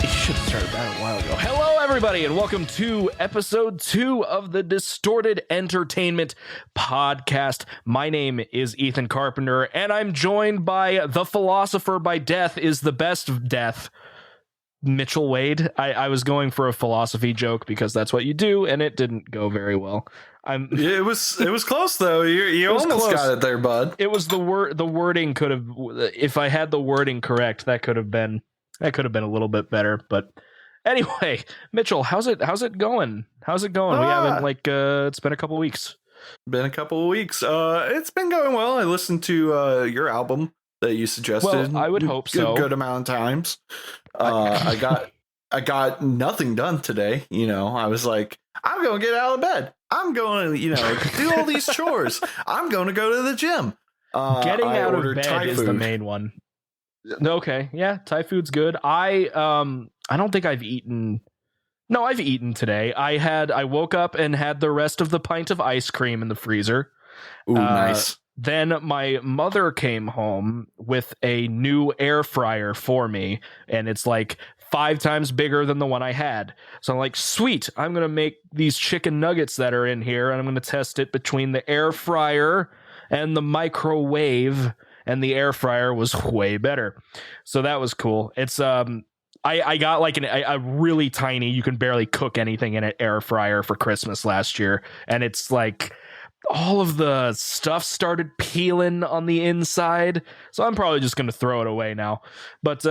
You should have started that a while ago. Hello, everybody, and welcome to episode 2 of the Distorted Entertainment podcast. My name is Ethan Carpenter, and I'm joined by the philosopher by death is the best of death, Mitchell Wade. I was going for a philosophy joke because that's what you do, and it didn't go very well. It was close though. You almost got it there, bud. It was the wording could have. If I had the wording correct, that could have been a little bit better. But anyway, Mitchell, how's it going? How's it going? We haven't it's been a couple weeks. It's been going well. I listened to your album that you suggested. Well, I would hope so. Good amount of times. I got nothing done today. You know, I was like, I'm going to get out of bed. I'm going to, do all these chores. I'm going to go to the gym. Getting out of bed Thai is food. the main one. Okay, yeah, Thai food's good. I don't think I've eaten. No, I've eaten today. I woke up and had the rest of the pint of ice cream in the freezer. Ooh, nice. Then my mother came home with a new air fryer for me, and it's like 5 times bigger than the one I had. So I'm like, sweet, I'm going to make these chicken nuggets that are in here, and I'm going to test it between the air fryer and the microwave, and the air fryer was way better. So that was cool. It's I got like a really tiny, you can barely cook anything in it, air fryer for Christmas last year, and it's like all of the stuff started peeling on the inside, so I'm probably just going to throw it away now. But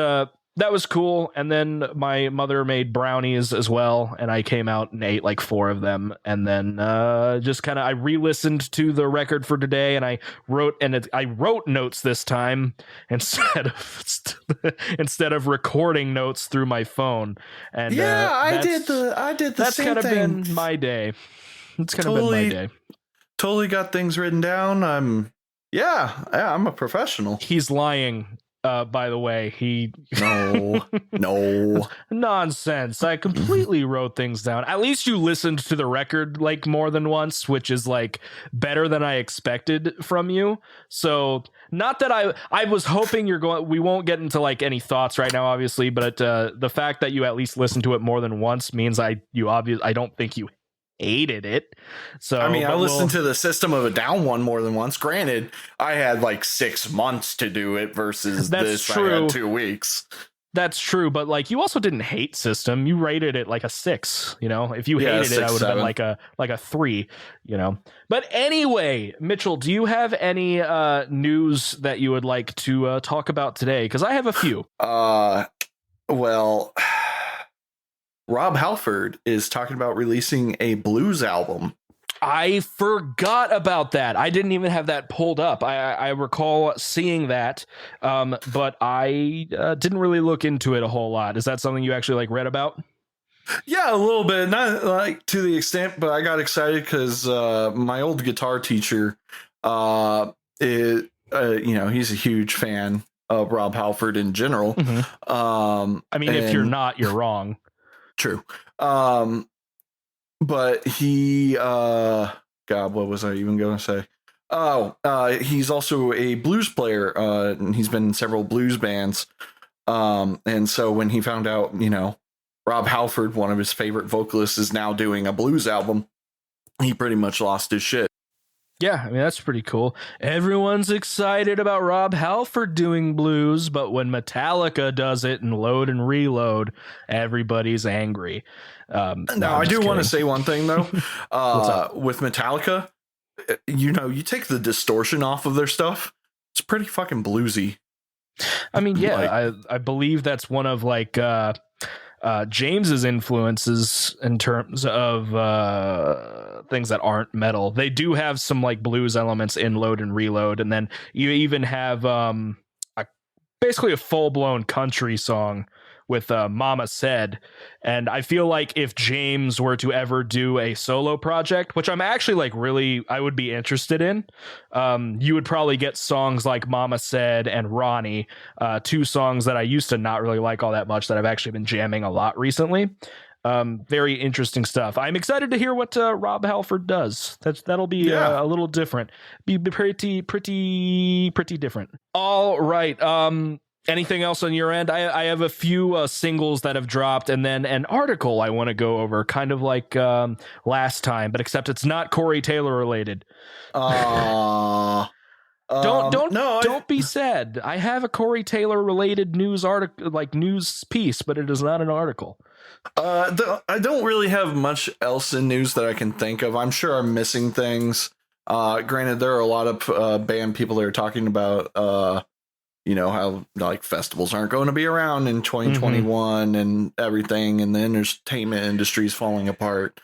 that was cool. And then my mother made brownies as well, and I came out and ate like 4 of them. And then I re-listened to the record for today, and I wrote notes this time instead of recording notes through my phone. And I did the that's same kind of thing. been my day. It's kind of been my day. Totally got things written down. I'm a professional. He's lying. By the way, no nonsense. I completely wrote things down. At least you listened to the record like more than once, which is like better than I expected from you. So not that I was hoping we won't get into like any thoughts right now, obviously, but the fact that you at least listened to it more than once means I don't think you hated it. So I mean, I listened to the System of a Down one more than once. Granted, I had like 6 months to do it versus this true. I had 2 weeks. That's true, but like you also didn't hate System. You rated it like a 6. You know, if you hated it, I would have been like a 3. You know. But anyway, Mitchell, do you have any news that you would like to talk about today? Because I have a few. Well. Rob Halford is talking about releasing a blues album. I forgot about that. I didn't even have that pulled up. I recall seeing that, but I didn't really look into it a whole lot. Is that something you actually like read about? Yeah, a little bit. Not like to the extent, but I got excited because my old guitar teacher, he's a huge fan of Rob Halford in general. Mm-hmm. I mean, if you're not, you're wrong. True. But he, God, what was I even going to say? He's also a blues player. And he's been in several blues bands. And so when he found out, Rob Halford, one of his favorite vocalists, is now doing a blues album, he pretty much lost his shit. Yeah, I mean, that's pretty cool. Everyone's excited about Rob Halford doing blues, but when Metallica does it and Load and Reload, everybody's angry. Now, I do want to say one thing, though. With Metallica, you take the distortion off of their stuff, it's pretty fucking bluesy. I mean, yeah, I believe that's one of like James's influences in terms of things that aren't metal. They do have some like blues elements in Load and Reload, and then you even have basically a full-blown country song with Mama Said. And I feel like if James were to ever do a solo project, which I'm actually like really, I would be interested in, you would probably get songs like Mama Said and Ronnie, 2 songs that I used to not really like all that much that I've actually been jamming a lot recently. Very interesting stuff. I'm excited to hear what Rob Halford does. That'll be a little different. Be pretty different. All right. Anything else on your end? I have a few singles that have dropped, and then an article I want to go over, kind of like last time, but except it's not Corey Taylor related. Don't be sad. I have a Corey Taylor related news article, like news piece, but it is not an article. I don't really have much else in news that I can think of. I'm sure I'm missing things. Granted, there are a lot of band people that are talking about how like festivals aren't going to be around in 2021 and everything, and the entertainment industry is falling apart.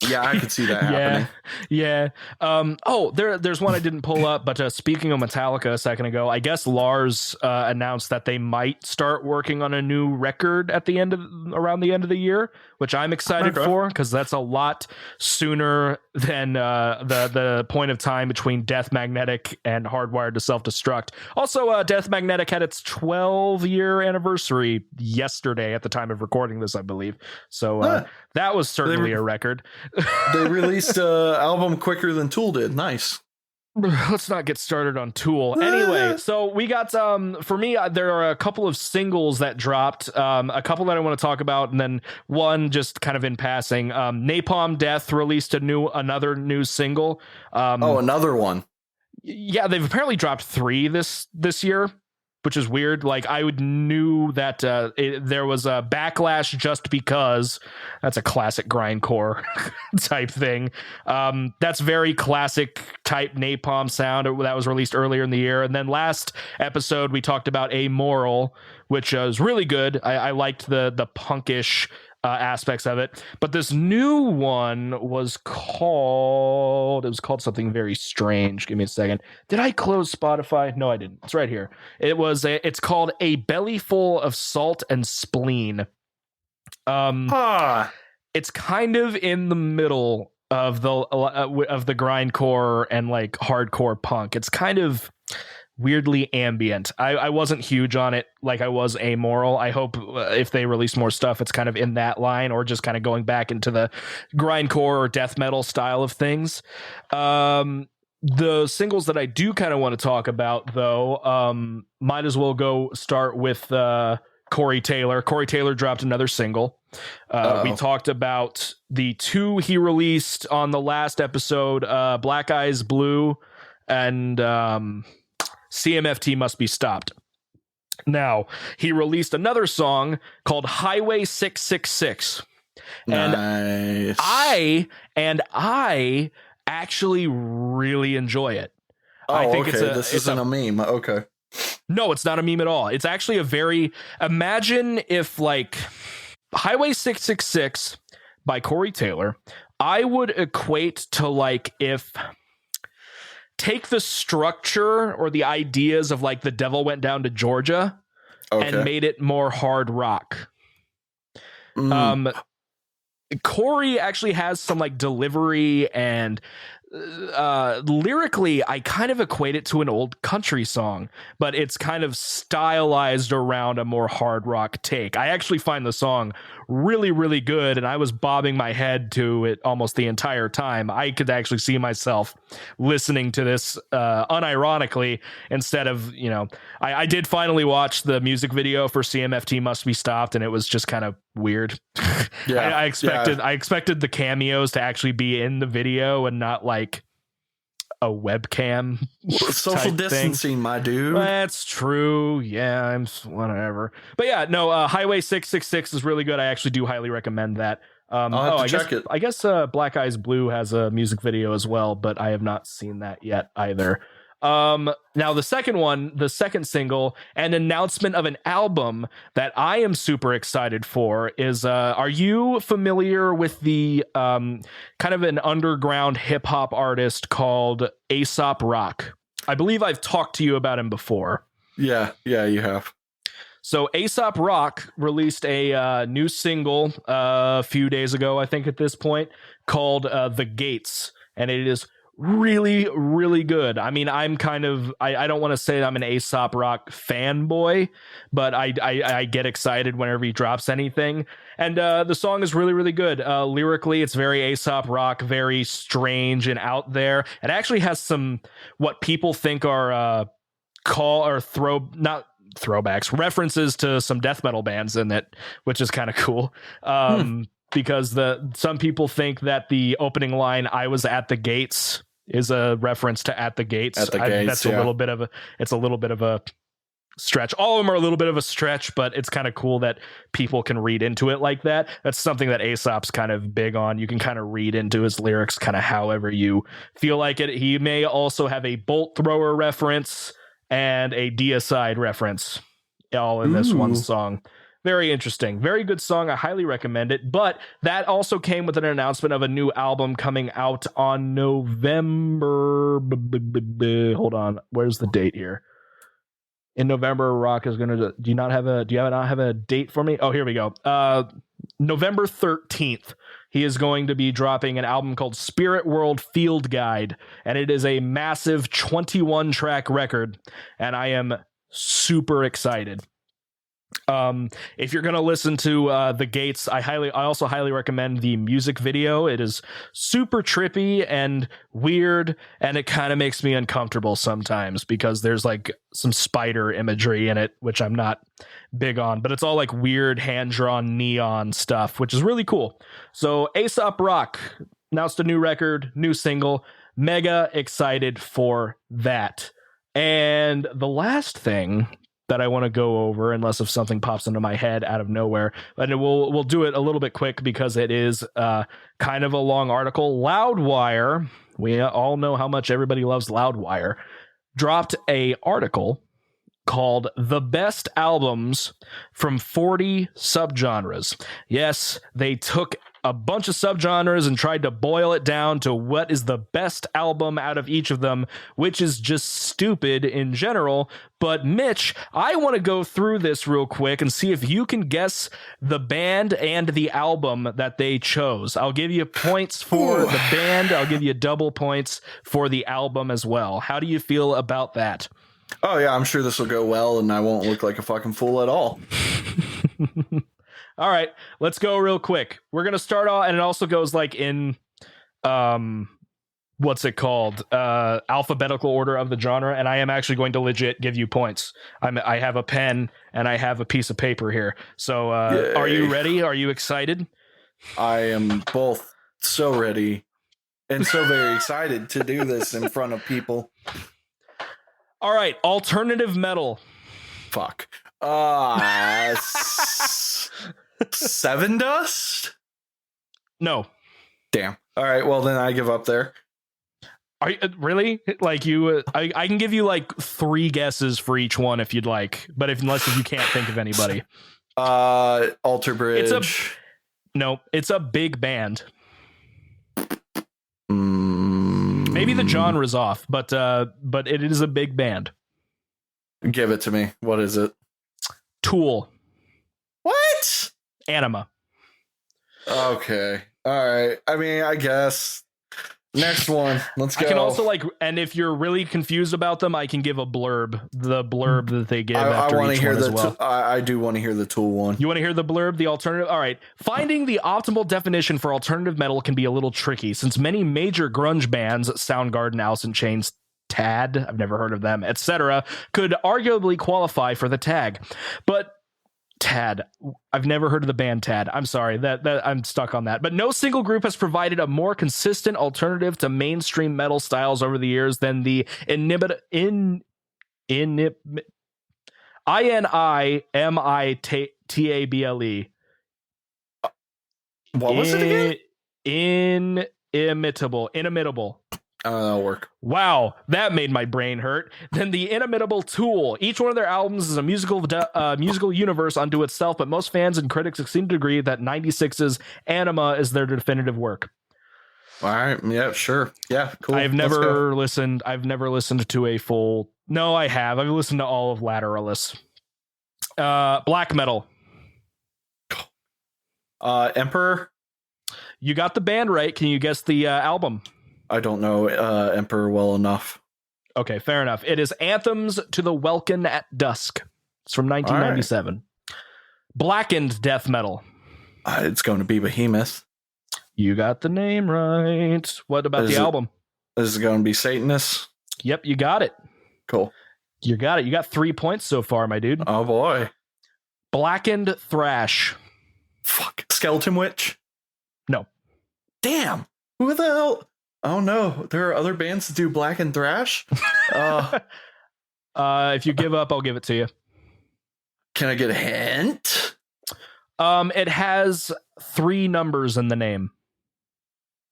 Yeah, I could see that happening. Yeah. There's one I didn't pull up, but speaking of Metallica a second ago, I guess Lars announced that they might start working on a new record around the end of the year, which I'm excited for, because that's a lot sooner than the point of time between Death Magnetic and Hardwired to Self-Destruct. Also, Death Magnetic had its 12-year anniversary yesterday at the time of recording this, I believe. So that was certainly a record. They released an album quicker than Tool did. Nice. Let's not get started on Tool. Anyway, so we got for me, there are a couple of singles that dropped, a couple that I want to talk about, and then one just kind of in passing. Napalm Death released another new single. Another one. Yeah, they've apparently dropped 3 this year, which is weird. Like, I knew that there was a Backlash Just Because. That's a classic grindcore type thing. That's very classic type Napalm sound that was released earlier in the year. And then last episode, we talked about Amoral, which was really good. I liked the punkish aspects of it. But this new one was called something very strange. Give me a second. Did I close Spotify? No, I didn't. It's right here. It's called A Bellyful of Salt and Spleen. It's kind of in the middle of the grindcore and like hardcore punk. It's kind of weirdly ambient. I wasn't huge on it like I was Amoral. I hope if they release more stuff, it's kind of in that line, or just kind of going back into the grindcore or death metal style of things. The singles that I do kind of want to talk about, though, might as well go start with Corey Taylor. Corey Taylor dropped another single. We talked about the 2 he released on the last episode, Black Eyes Blue and CMFT Must Be Stopped. Now, he released another song called Highway 666. Nice. And I actually really enjoy it. I think this isn't a meme. Okay. No, it's not a meme at all. It's actually imagine if like Highway 666 by Corey Taylor, I would equate to like if take the structure or the ideas of like The Devil Went Down to Georgia and made it more hard rock. Corey actually has some like delivery and lyrically, I kind of equate it to an old country song, but it's kind of stylized around a more hard rock take. I actually find the song really, really good, and I was bobbing my head to it almost the entire time. I could actually see myself listening to this unironically instead of, I did finally watch the music video for CMFT Must Be Stopped, and it was just kind of weird. Yeah, I expected the cameos to actually be in the video and not like a webcam. Social distancing, my dude. That's true. Yeah, I'm whatever. But yeah, no, Highway 666 is really good. I actually do highly recommend that. I'll have to check it. I guess Black Eyes Blue has a music video as well, but I have not seen that yet either. Now the second single, an announcement of an album that I am super excited for is, are you familiar with the, kind of an underground hip hop artist called Aesop Rock? I believe I've talked to you about him before. Yeah, you have. So Aesop Rock released a new single a few days ago, I think at this point, called The Gates, and it is really, really good. I mean, I'm kind of, I don't want to say I'm an Aesop Rock fanboy, but I get excited whenever he drops anything. And the song is really, really good. Lyrically, it's very Aesop Rock, very strange and out there. It actually has some, what people think are not throwbacks, references to some death metal bands in it, which is kind of cool. Because some people think that the opening line "I was at the gates" is a reference to "At the Gates." That's a little bit of a stretch. All of them are a little bit of a stretch, but it's kind of cool that people can read into it like that. That's something that Aesop's kind of big on. You can kind of read into his lyrics kind of however you feel like it. He may also have a bolt thrower reference and a deicide reference all in this one song. Very interesting. Very good song. I highly recommend it. But that also came with an announcement of a new album coming out on November. Hold on. Where's the date here? In November, Rock is going to... Do you not have a date for me? Oh, here we go. November 13th. He is going to be dropping an album called Spirit World Field Guide, and it is a massive 21-track record, and I am super excited. If you're going to listen to The Gates, I also highly recommend the music video. It is super trippy and weird, and it kind of makes me uncomfortable sometimes because there's like some spider imagery in it, which I'm not big on, but it's all like weird hand-drawn neon stuff, which is really cool. So Aesop Rock announced a new record, new single. Mega excited for that. And the last thing that I want to go over, unless if something pops into my head out of nowhere, and we'll do it a little bit quick because it is kind of a long article. Loudwire, we all know how much everybody loves Loudwire, dropped a article called The Best Albums from 40 Subgenres. Yes, they took a bunch of subgenres and tried to boil it down to what is the best album out of each of them, which is just stupid in general. But Mitch, I want to go through this real quick and see if you can guess the band and the album that they chose. I'll give you points for the band. I'll give you double points for the album as well. How do you feel about that? Oh, yeah, I'm sure this will go well, and I won't look like a fucking fool at all. All right, let's go real quick. We're going to start off, and it also goes like in, what's it called? Alphabetical order of the genre, and I am actually going to legit give you points. I have a pen, and I have a piece of paper here. So are you ready? Are you excited? I am both so ready and so very excited to do this in front of people. All right, alternative metal. Fuck. Seven Dust? No. Damn. All right, well then I give up there. Are you really? Like you? I can give you like 3 guesses for each one if you'd like, but unless you can't think of anybody. Alter Bridge. It's a big band. Maybe the genre's off, but it is a big band. Give it to me. What is it? Tool. What? Anima. Okay. All right. I mean, I guess. Next one. Let's go. I can also and if you're really confused about them, I can give a blurb. The blurb that they give after I each one as well. I do want to hear the Tool one. You want to hear the blurb, the alternative? All right. Finding the optimal definition for alternative metal can be a little tricky, since many major grunge bands, Soundgarden, Alice in Chains, Tad, I've never heard of them, etc., could arguably qualify for the tag. But Tad, I've never heard of the band Tad. I'm sorry, that I'm stuck on that. But no single group has provided a more consistent alternative to mainstream metal styles over the years than the INIMITABLE. What was it again? Inimitable. That'll work. Wow, that made my brain hurt. Then the Inimitable Tool. Each one of their albums is a musical universe unto itself, but most fans and critics seem to agree that 96's Anima is their definitive work. All right. Yeah, sure. Yeah, cool. I've never listened to a full... No, I have. I've listened to all of Lateralis. Black metal. Emperor? You got the band right. Can you guess the album? I don't know Emperor well enough. Okay, fair enough. It is Anthems to the Welkin at Dusk. It's from 1997. Right. Blackened death metal. It's going to be Behemoth. You got the name right. What about the album? This is going to be Satanist. Yep, you got it. Cool. You got it. You got 3 points so far, my dude. Oh boy. Blackened Thrash. Fuck. Skeleton Witch? No. Damn. Who the hell? Oh no. There are other bands that do Blackened Thrash? If you give up, I'll give it to you. Can I get a hint? It has 3 numbers in the name.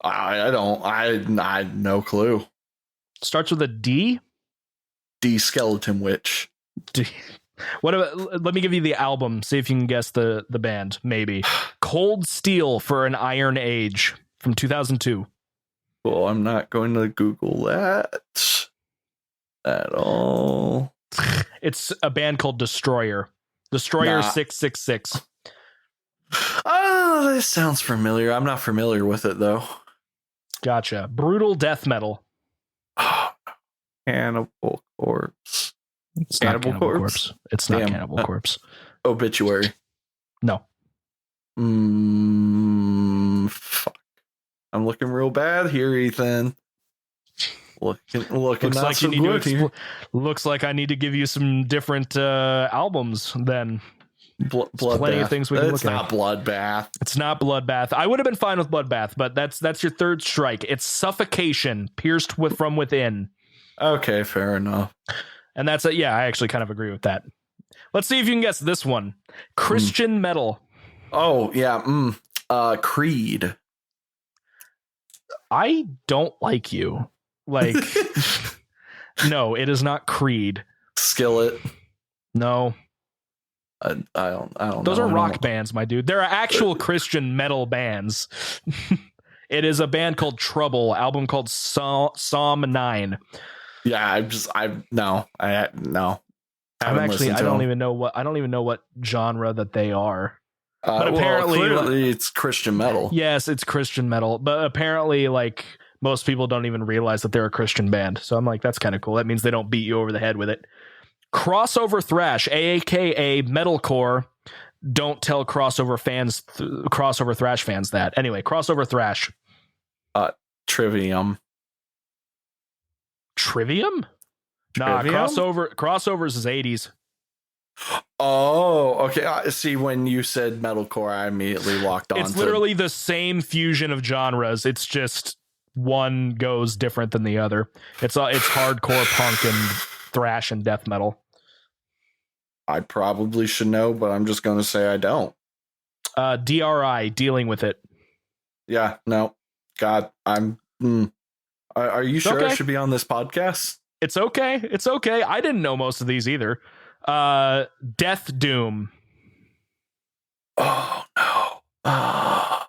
I don't. I no clue. Starts with a D. D Skeleton Witch. D. What about, let me give you the album, see if you can guess the band, maybe. Cold Steel for an Iron Age from 2002. Well, I'm not going to Google that at all. It's a band called Destroyer. Destroyer 666. Oh, this sounds familiar. I'm not familiar with it, though. Gotcha. Brutal death metal. Oh, Cannibal Corpse. It's not Cannibal Corpse. It's not Cannibal Corpse. Obituary. No. Fuck. I'm looking real bad here, Ethan. Looking looks not like so you need good to here. Looks like I need to give you some different albums then. Bloodbath. Plenty of things we can look at. It's not Bloodbath. It's not Bloodbath. I would have been fine with Bloodbath, but that's your third strike. It's Suffocation, pierced from within. Okay, fair enough. And that's it. Yeah, I actually kind of agree with that. Let's see if you can guess this one. Christian metal. Oh, yeah. Creed. I don't like you. Like, no, it is not Creed. Skillet. No. I don't know. Those are rock bands, my dude. There are actual Christian metal bands. It is a band called Trouble, album called Psalm 9. Yeah, I don't even know what genre that they are. But apparently, clearly it's Christian metal. Yes, it's Christian metal, but apparently, like, most people don't even realize that they're a Christian band. So I'm like, that's kind of cool. That means they don't beat you over the head with it. Crossover thrash, aka metalcore. Don't tell crossover thrash fans that. Anyway, crossover thrash. Trivium. Trivium? Nah, crossovers is 80s. Oh, okay. See, when you said metalcore, I immediately locked on. It's literally the same fusion of genres. It's just one goes different than the other. It's hardcore punk and thrash and death metal. I probably should know, but I'm just going to say I don't. DRI, dealing with it. Yeah, no. God, I'm... Are you sure I should be on this podcast? It's okay. It's okay. I didn't know most of these either. Death Doom. Oh, no. I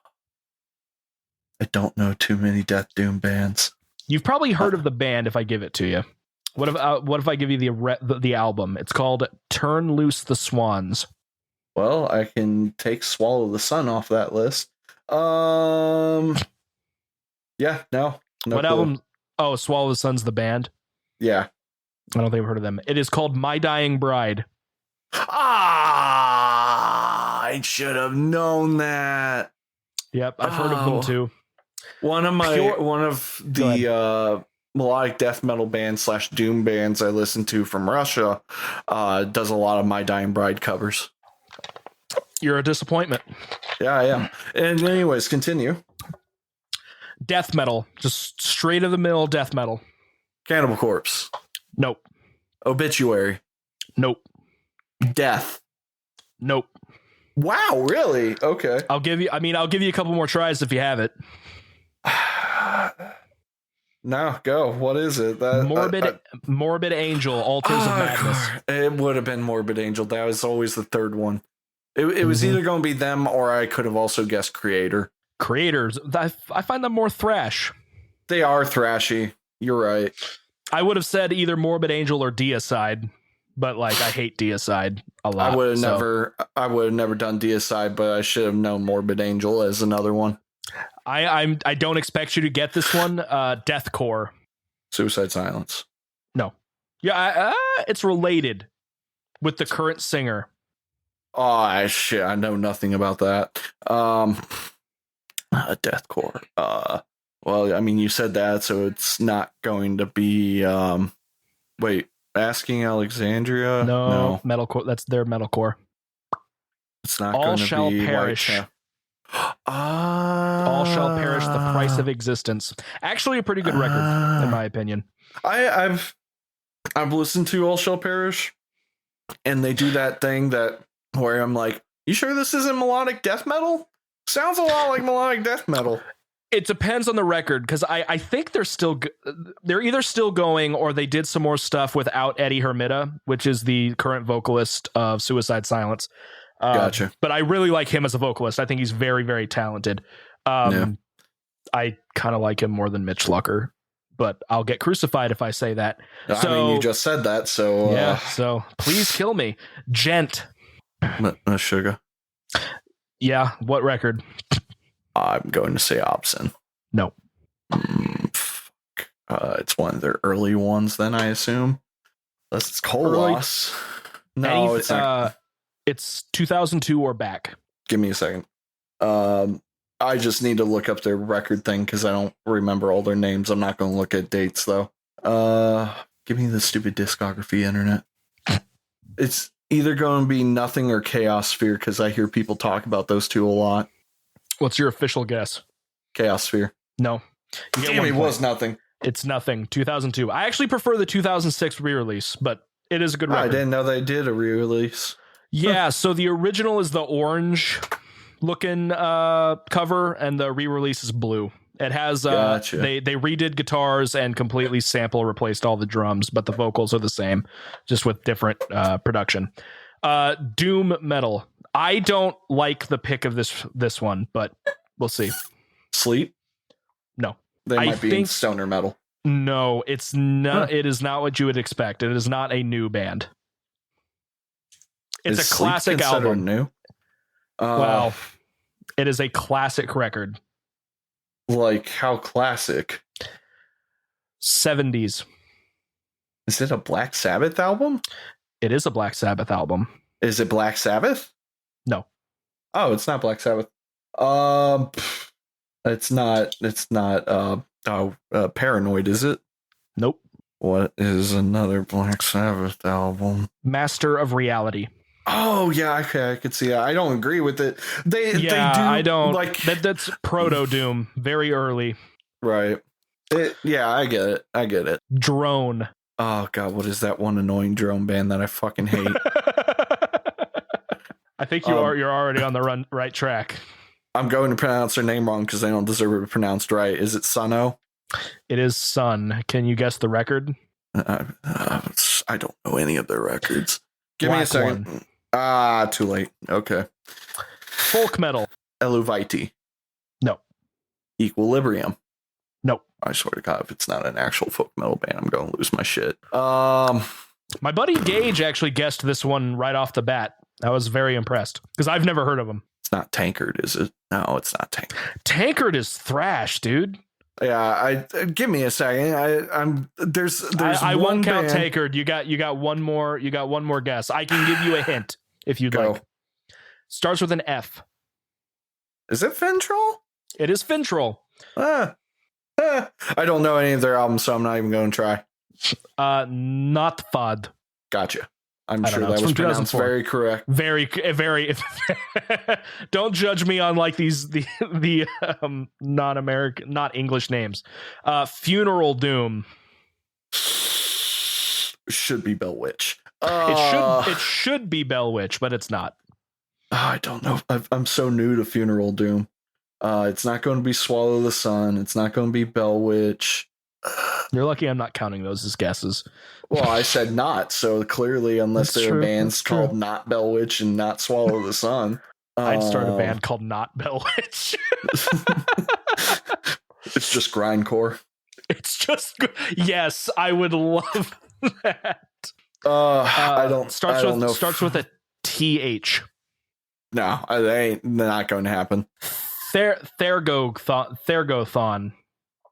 don't know too many Death Doom bands. You've probably heard of the band if I give it to you. What if I give you the album? It's called Turn Loose the Swans. Well, I can take Swallow the Sun off that list. Yeah, no what clue. Album? Oh, Swallow the Sun's the band? Yeah. I don't think I've heard of them. It is called My Dying Bride. I should have known that. Yep, I've heard of them too. One of the melodic death metal bands / doom bands I listen to from Russia does a lot of My Dying Bride covers. You're a disappointment. Yeah, I am. And anyways, continue. Death metal, just straight of the middle death metal. Cannibal Corpse. Nope. Obituary. Nope. Death. Nope. Wow, really? Okay. I'll give you a couple more tries if you have it. No, go. What is it? Morbid Angel, Altars of Madness. It would have been Morbid Angel. That was always the third one. It was either going to be them or I could have also guessed Creator. Creators. I find them more thrash. They are thrashy. You're right. I would have said either Morbid Angel or Deicide, but like I hate Deicide a lot. I would have never done Deicide, but I should have known Morbid Angel as another one. I don't expect you to get this one. Deathcore. Suicide Silence. No. Yeah, it's related with the current singer. Oh shit! I know nothing about that. Deathcore. Well, I mean, you said that, so it's not going to be. Wait, Asking Alexandria. No, metalcore. That's their metalcore. It's not All going to shall be perish. All shall perish. The price of existence. Actually, a pretty good record, in my opinion. I've listened to All Shall Perish, and they do that thing where I'm like, you sure this isn't melodic death metal? Sounds a lot like melodic death metal. It depends on the record, because I think they're either still going or they did some more stuff without Eddie Hermita, which is the current vocalist of Suicide Silence. Gotcha. But I really like him as a vocalist. I think he's very, very talented. I kind of like him more than Mitch Lucker, but I'll get crucified if I say that. I mean, you just said that, so... Yeah, so please kill me. Gent. Sugar. Yeah, what record? I'm going to say Obson. No. Fuck. It's one of their early ones, then, I assume. Unless it's Koloss. No, it's not. It's 2002 or back. Give me a second. I just need to look up their record thing because I don't remember all their names. I'm not going to look at dates, though. Give me the stupid discography, internet. It's either going to be Nothing or Chaos Sphere because I hear people talk about those two a lot. What's your official guess? Chaos Sphere. No. Damn, it was Nothing. It's Nothing. 2002. I actually prefer the 2006 re-release, but it is a good record. I didn't know they did a re-release. Yeah, so the original is the orange looking cover, and the re-release is blue. It has Gotcha. they redid guitars and completely replaced all the drums, but the vocals are the same, just with different production. Doom metal. I don't like the pick of this one, but we'll see. Sleep? No. They might be in stoner metal. No, it's not. It is not what you would expect. It is not a new band. It's a classic album. New? Well, it is a classic record. Like how classic? 70s. Is it a Black Sabbath album? It is a Black Sabbath album. Is it Black Sabbath? No. Oh, it's not Black Sabbath. It's not Paranoid, is it? Nope. What is another Black Sabbath album? Master of Reality. Oh yeah, okay, I could see that. I don't agree with it. They do. I don't like that's proto Doom, very early. Right. I get it. Drone. Oh god, what is that one annoying drone band that I fucking hate? I think you're already on the right track. I'm going to pronounce their name wrong because they don't deserve it pronounced right. Is it Suno? It is Sun. Can you guess the record? I don't know any of their records. Give Black me a second. Too late. Okay. Folk metal. Eluvite. No. Equilibrium. No. I swear to God, if it's not an actual folk metal band, I'm going to lose my shit. My buddy Gage actually guessed this one right off the bat. I was very impressed because I've never heard of him. It's not Tankard, is it? No, it's not Tankard. Tankard is thrash, dude. Yeah, give me a second. There's I one won't count band. Tankard. You got one more guess. I can give you a hint if you'd like. Starts with an F. Is it Fintroll? It is Fintroll. I don't know any of their albums, so I'm not even going to try. Not Fod. Gotcha. I'm sure know. that It's was from pronounced 2004. very correct. Very. Don't judge me on like the non-American, not English names. Funeral Doom. Should be Bell Witch. It should be Bell Witch, but it's not. I don't know. I'm so new to Funeral Doom. It's not going to be Swallow the Sun. It's not going to be Bell Witch. You're lucky I'm not counting those as guesses. Well, I said not, so clearly, unless there are bands called Not Bell Witch and Not Swallow the Sun. I'd start a band called Not Bell Witch. It's just grindcore. It's just, yes, I would love that. I don't. Starts with a TH. No, they ain't not going to happen. Thergothon.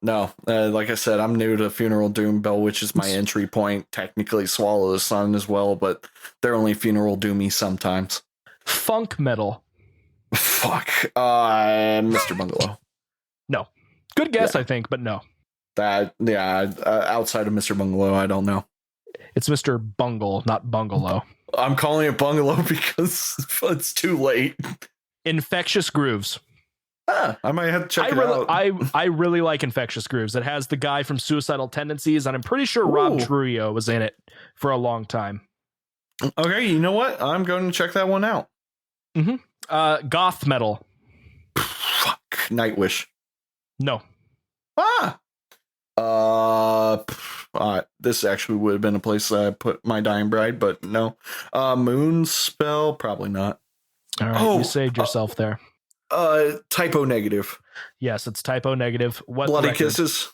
No, like I said, I'm new to Funeral Doom. Bell Witch is my entry point. Technically, Swallow the Sun as well, but they're only Funeral Doomy sometimes. Funk metal. Fuck. Mr. Bungalow. No. Good guess, I think, but no. Outside of Mr. Bungalow, I don't know. It's Mr. Bungle, not Bungalow. I'm calling it Bungalow because it's too late. Infectious Grooves. I might have to check it out. I really like Infectious Grooves. It has the guy from Suicidal Tendencies, and I'm pretty sure Rob Trujillo was in it for a long time. Okay, you know what? I'm going to check that one out. Goth metal. Fuck. Nightwish. No. This actually would have been a place that I put my Dying Bride, but no. Moonspell, probably not. All right, you saved yourself there. Typo Negative. Yes, it's Typo Negative. What Bloody record? Kisses.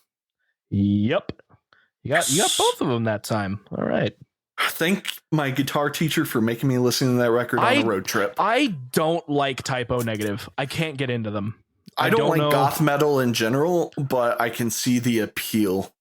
Yep. You got both of them that time. All right. Thank my guitar teacher for making me listen to that record on a road trip. I don't like Typo Negative. I can't get into them. I don't like goth metal in general, but I can see the appeal.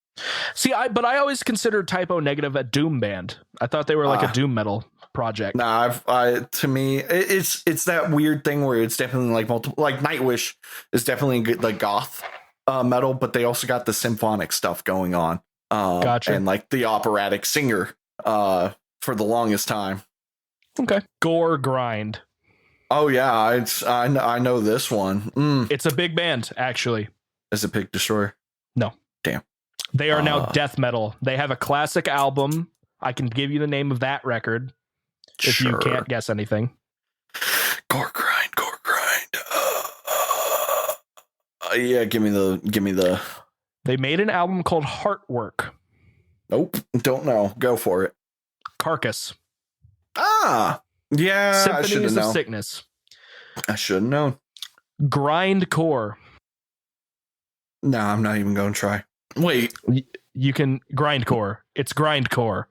See, but I always considered Typo Negative a doom band. I thought they were like a doom metal project. Nah, to me, it's that weird thing where it's definitely like multiple. Like Nightwish is definitely good, like goth metal, but they also got the symphonic stuff going on. Gotcha. And like the operatic singer for the longest time. Okay. Gore Grind. Oh yeah, I know this one. It's a big band, actually. Is it Pig Destroyer? No. Damn. They are now death metal. They have a classic album. I can give you the name of that record if you can't guess anything. Gore Grind. Yeah, give me the. They made an album called Heartwork. Nope, don't know. Go for it. Carcass. Yeah, Symphonies of Sickness. I should have known. Grindcore. No, I'm not even going to try. Wait. You can... Grindcore. It's Grindcore.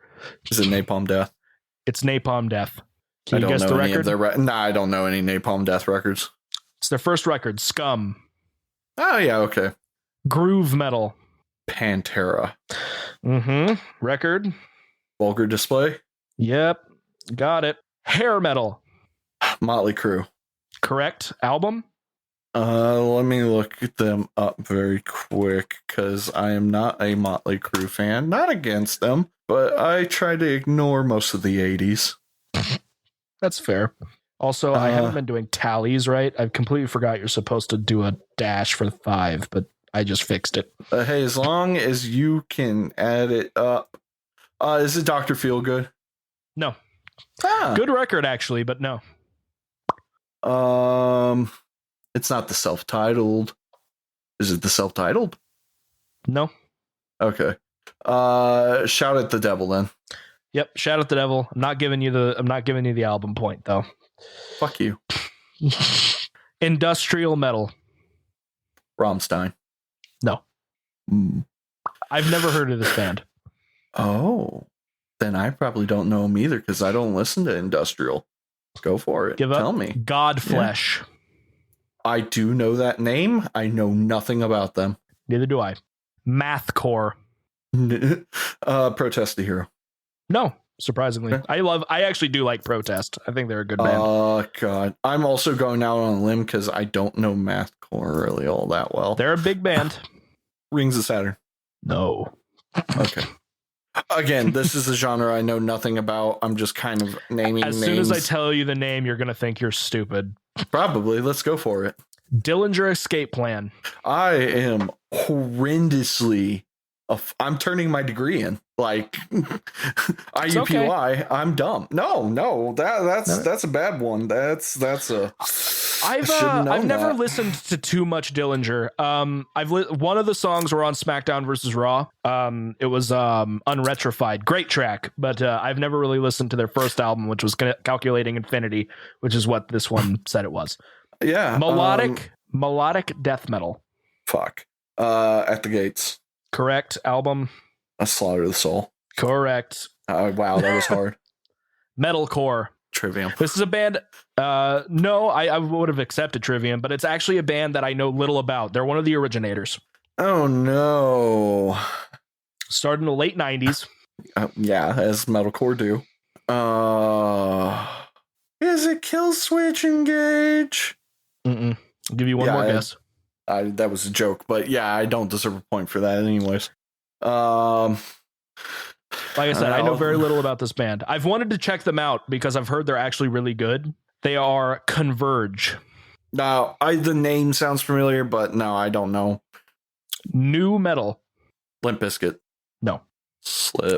Is it Napalm Death? It's Napalm Death. Can you I don't guess know the any record? of their I don't know any Napalm Death records. It's their first record, Scum. Oh, yeah, okay. Groove metal. Pantera. Record. Vulgar Display. Yep. Got it. Hair metal. Motley Crue. Correct. Album. Let me look them up very quick because I am not a Motley Crue fan. Not against them, but I try to ignore most of the 80s. That's fair. Also, I haven't been doing tallies right. I've completely forgot you're supposed to do a dash for 5, but I just fixed it. Hey, as long as you can add it up. Is it Dr. Feelgood? No. Good record, actually, but no. It's not the self-titled. Is it the self-titled? No. Okay. Shout at the Devil then. Yep, Shout at the Devil. I'm not giving you the album point though. Fuck you. Industrial metal. Rammstein. No. I've never heard of this band. Oh. Then I probably don't know them either because I don't listen to industrial. Go for it. Give up. Tell me. Godflesh. Yeah. I do know that name. I know nothing about them. Neither do I. Mathcore. Protest the Hero. No, surprisingly. I actually do like Protest. I think they're a good band. Oh, God. I'm also going out on a limb because I don't know Mathcore really all that well. They're a big band. Rings of Saturn. No. Okay. Again, this is a genre I know nothing about. I'm just kind of naming names. As soon as I tell you the name, you're going to think you're stupid. Probably. Let's go for it. Dillinger Escape Plan. I am horrendously... I'm turning my degree in. Like, IUPUI, okay. I'm dumb. No, that's a bad one. That's a... I've never listened to too much Dillinger. One of the songs were on SmackDown versus Raw. It was Unretrified. Great track, but I've never really listened to their first album, which was Calculating Infinity, which is what this one said it was. Yeah. Melodic death metal. Fuck. At the Gates. Correct. Album. A Slaughter the Soul. Correct. Wow, that was hard. Metalcore. Trivium. This is a band. No, I would have accepted Trivium, but it's actually a band that I know little about. They're one of the originators. Oh no! Started in the late 90s. Yeah, as metalcore do. Is it Kill Switch Engage? I'll give you one more guess. That was a joke, but yeah, I don't deserve a point for that anyways. Like I said, I know very little about this band. I've wanted to check them out because I've heard they're actually really good. They are Converge. No, the name sounds familiar, but no, I don't know. New metal. Limp Bizkit. No.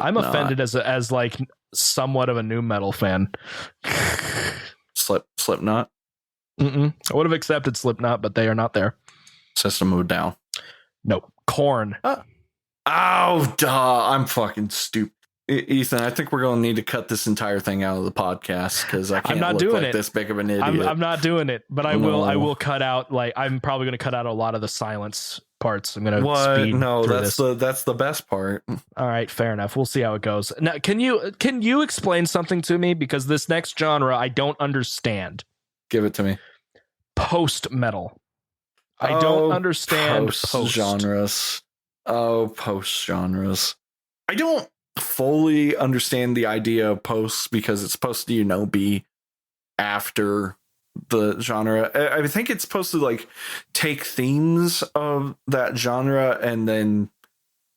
I'm offended as like somewhat of a new metal fan. Slipknot. I would have accepted Slipknot, but they are not there. System of a Down. Nope. Korn. Oh, duh. I'm fucking stupid. Ethan, I think we're going to need to cut this entire thing out of the podcast because I can't look like this big of an idiot. I'm not doing it, but I will cut out, like, I'm probably going to cut out a lot of the silence parts. I'm going to speed through that's the best part. All right, fair enough. We'll see how it goes. Now, can you explain something to me, because this next genre I don't understand. Give it to me. Post metal. I don't understand post genres. Post genres. I don't fully understand the idea of posts because it's supposed to, be after the genre. I think it's supposed to like take themes of that genre and then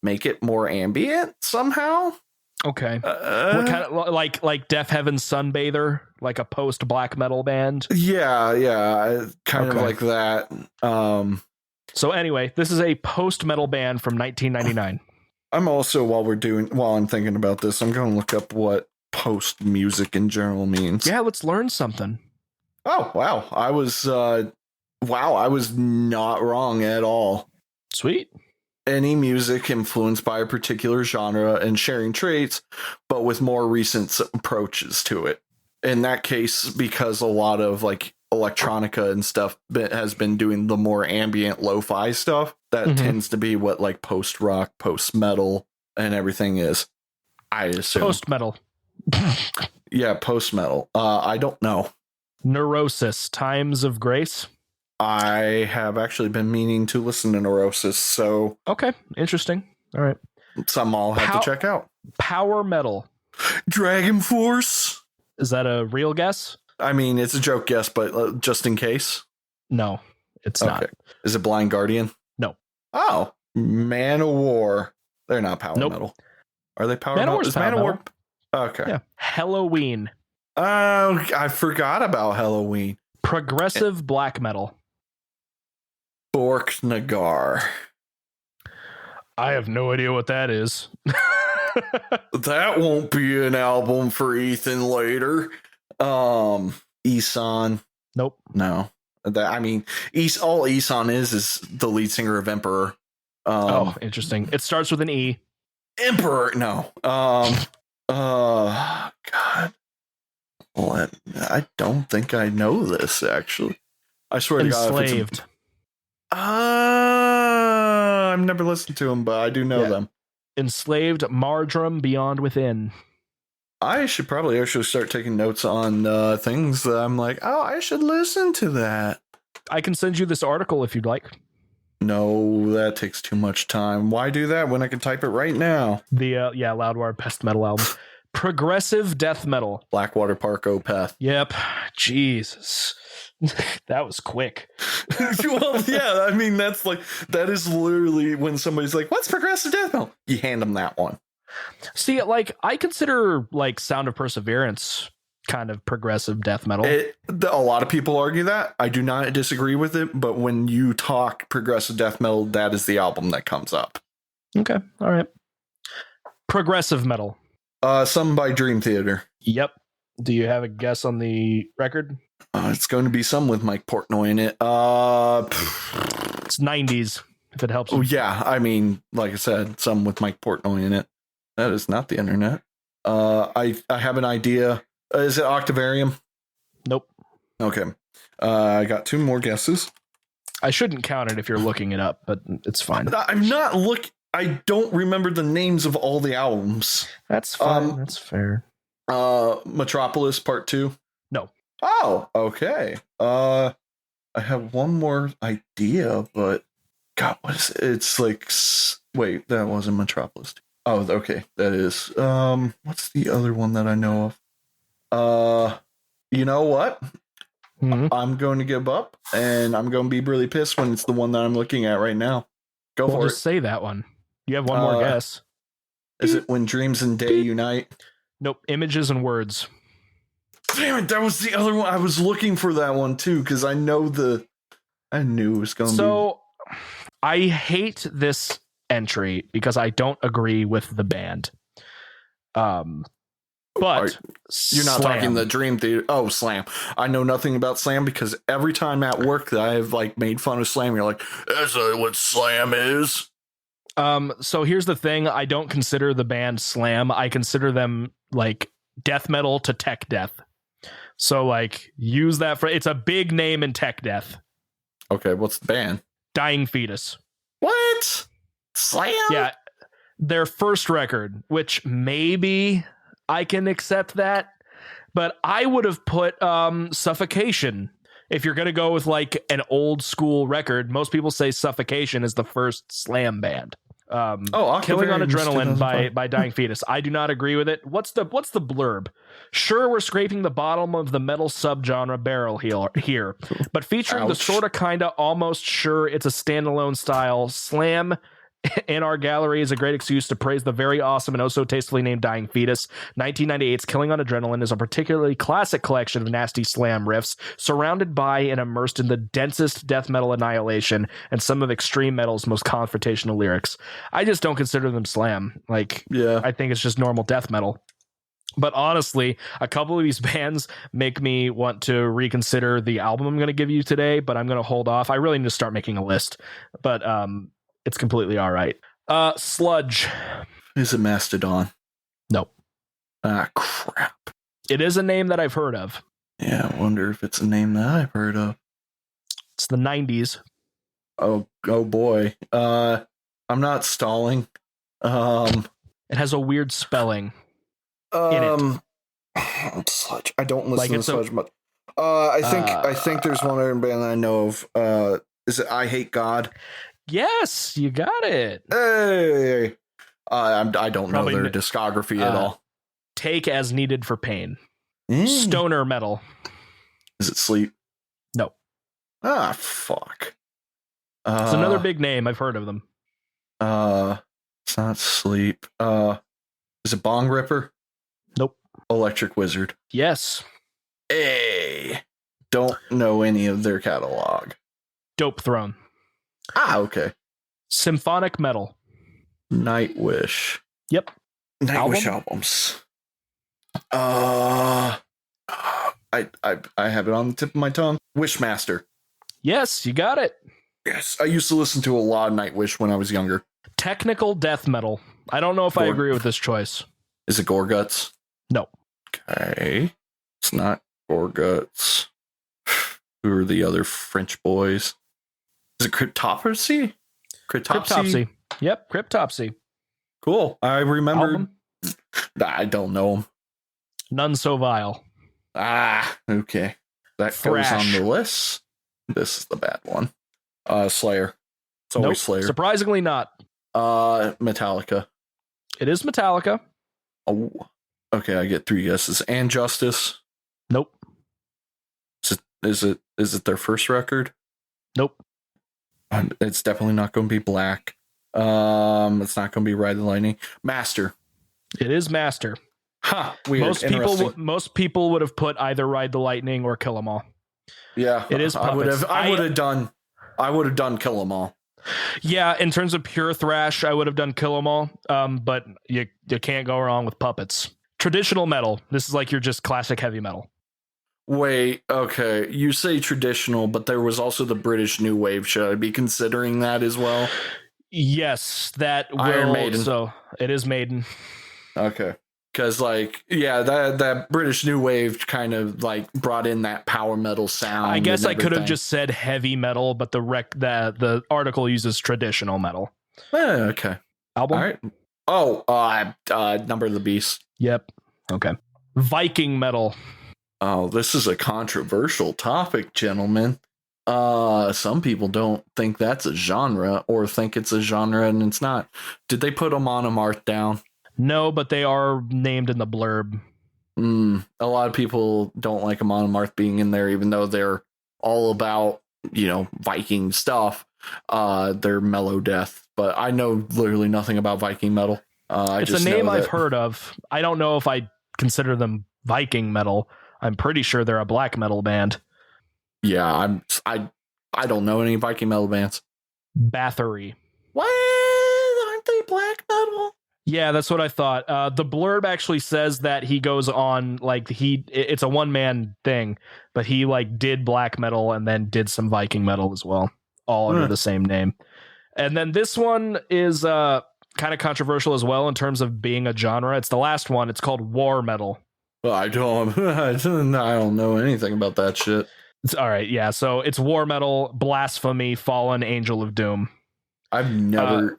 make it more ambient somehow. Okay. What kind of like Deaf Heaven's Sunbather, like a post black metal band? Yeah, kind of like that. So anyway, this is a post metal band from 1999. I'm also, while I'm thinking about this, I'm going to look up what post music in general means. Yeah, let's learn something. Oh, wow. I was not wrong at all. Sweet. Any music influenced by a particular genre and sharing traits, but with more recent approaches to it. In that case, because a lot of like electronica and stuff has been doing the more ambient lo-fi stuff, that tends to be what like post rock, post metal and everything is, I assume. Post metal. Yeah, post metal. I don't know. Neurosis, Times of Grace. I have actually been meaning to listen to Neurosis, so okay, interesting. All right, some I'll have to check out. Power metal. Dragon Force. Is that a real guess? I mean, it's a joke guess, but just in case. No, it's not. Is it Blind Guardian? No. Oh, Man of War. They're not power metal. Are they power metal? Is Man of War? Okay. Yeah. Halloween. Oh, I forgot about Halloween. Progressive black metal. Bork Nagar. I have no idea what that is. That won't be an album for Ethan later. Eson. Nope. No. All Eson is the lead singer of Emperor. Interesting. It starts with an E. Emperor. No. God. What? I don't think I know this, actually. I swear to God. Enslaved. I've never listened to them, but I do know them. Enslaved, Mardrum, Beyond Within. I should probably actually start taking notes on things that I'm like, I should listen to that. I can send you this article if you'd like. No, that takes too much time. Why do that when I can type it right now? The Loudwire Best Metal Album. Progressive death metal. Blackwater Park Opeth. Yep. Jesus. That was quick. Well, yeah, I mean, that is literally when somebody's like, what's progressive death metal? You hand them that one. See, like, I consider like Sound of Perseverance kind of progressive death metal. A lot of people argue that. I do not disagree with it, but when you talk progressive death metal, that is the album that comes up. Okay, all right. Progressive metal. Some by Dream Theater. Yep. Do you have a guess on the record? It's going to be some with Mike Portnoy in it. It's 90s, if it helps. Oh, yeah. I mean, like I said, some with Mike Portnoy in it. That is not the internet. I have an idea. Is it Octavarium? Nope. Okay. I got two more guesses. I shouldn't count it if you're looking it up, but it's fine. I'm not I don't remember the names of all the albums. That's fine. That's fair. Metropolis Part 2? No. Oh, okay. I have one more idea, but God, what is it? It's like, wait, that wasn't Metropolis. Oh, okay, that is. What's the other one that I know of? You know what? Mm-hmm. I'm going to give up, and I'm going to be really pissed when it's the one that I'm looking at right now. Go for it. Just say that one. You have one more guess. Is it When Dreams and Day Unite? Nope. Images and Words. Damn it, that was the other one. I was looking for that one too, because I knew it was going to be. So I hate this entry because I don't agree with the band. But you're not talking the Dream Theater. Oh, Slam. I know nothing about Slam because every time at work that I have like made fun of Slam, you're like, that's what Slam is. So here's the thing. I don't consider the band Slam. I consider them like death metal to tech death. So like use that for, it's a big name in tech death. Okay. What's the band? Dying Fetus. What? Slam? Yeah. Their first record, which maybe I can accept that, but I would have put Suffocation. If you're going to go with like an old school record, most people say Suffocation is the first Slam band. Killing on Adrenaline by Dying Fetus. I do not agree with it. What's the blurb? Sure, we're scraping the bottom of the metal subgenre barrel here, but featuring the sort of kind of almost sure it's a standalone style Slam in our gallery is a great excuse to praise the very awesome and oh so tastefully named Dying Fetus. 1998's Killing on Adrenaline is a particularly classic collection of nasty slam riffs, surrounded by and immersed in the densest death metal annihilation and some of extreme metal's most confrontational lyrics. I just don't consider them slam. Like, yeah, I think it's just normal death metal. But honestly, a couple of these bands make me want to reconsider the album I'm going to give you today, but I'm going to hold off. I really need to start making a list. But it's completely all right. Sludge. Is it Mastodon? Nope. Ah, crap. It is a name that I've heard of. Yeah, I wonder if it's a name that I've heard of. It's the 90s. Oh boy. I'm not stalling. It has a weird spelling. In it. Sludge. I don't listen to Sludge much. I think there's one other band I know of. Is it I Hate God? Yes, you got it. Hey, I don't know their discography at all. Take As Needed for Pain. Stoner metal. Is it Sleep? No. Ah, fuck. It's another big name. I've heard of them. It's not Sleep. Is it Bong Ripper? Nope. Electric Wizard. Yes. Hey, don't know any of their catalog. Dope Throne. Ah, okay. Symphonic metal. Nightwish. Yep. Nightwish albums. I have it on the tip of my tongue. Wishmaster. Yes, you got it. Yes, I used to listen to a lot of Nightwish when I was younger. Technical death metal. I don't know if I agree with this choice. Is it Gorguts? No. Okay. It's not Gorguts. Who are the other French boys? Is it Cryptopsy? Cryptopsy. Yep, Cryptopsy. Cool. I remember. I don't know them. None So Vile. Ah, okay. That Thrash. goes on the list. This is the bad one. Slayer. It's always Slayer. Surprisingly not. Metallica. It is Metallica. Oh, okay. I get 3 guesses. And Justice. Nope. Is it their first record? Nope. It's definitely not going to be Black. It's not going to be Ride the Lightning. Master. It is Master. Huh. Weird. Most people would have put either Ride the Lightning or Kill 'Em All. Yeah, it is. Puppets. I would have done Kill 'Em All. Yeah, in terms of pure thrash, I would have done Kill 'Em All. But you can't go wrong with Puppets. Traditional metal. This is like your just classic heavy metal. Wait, okay. You say traditional, but there was also the British New Wave. Should I be considering that as well? Yes, that will. Iron Maiden. So it is Maiden. Okay. Because, like, yeah, that British New Wave kind of, like, brought in that power metal sound. I guess I could have just said heavy metal, but the article uses traditional metal. Okay. Album? All right. Number of the Beast. Yep. Okay. Viking metal. Oh, this is a controversial topic, gentlemen. Some people don't think that's a genre or think it's a genre and it's not. Did they put Amon Amarth down? No, but they are named in the blurb. A lot of people don't like Amon Amarth being in there, even though they're all about, Viking stuff. They're mellow death, but I know literally nothing about Viking metal. It's a name I've heard of. I don't know if I consider them Viking metal. I'm pretty sure they're a black metal band. Yeah, I don't know any Viking metal bands. Bathory. What? Aren't they black metal? Yeah, that's what I thought. The blurb actually says that he goes on it's a one-man thing, but he did black metal and then did some Viking metal as well, all under the same name. And then this one is kind of controversial as well in terms of being a genre. It's the last one. It's called war metal. Well, I don't know anything about that shit. It's all right. Yeah. So it's war metal, blasphemy, fallen, angel of doom. I've never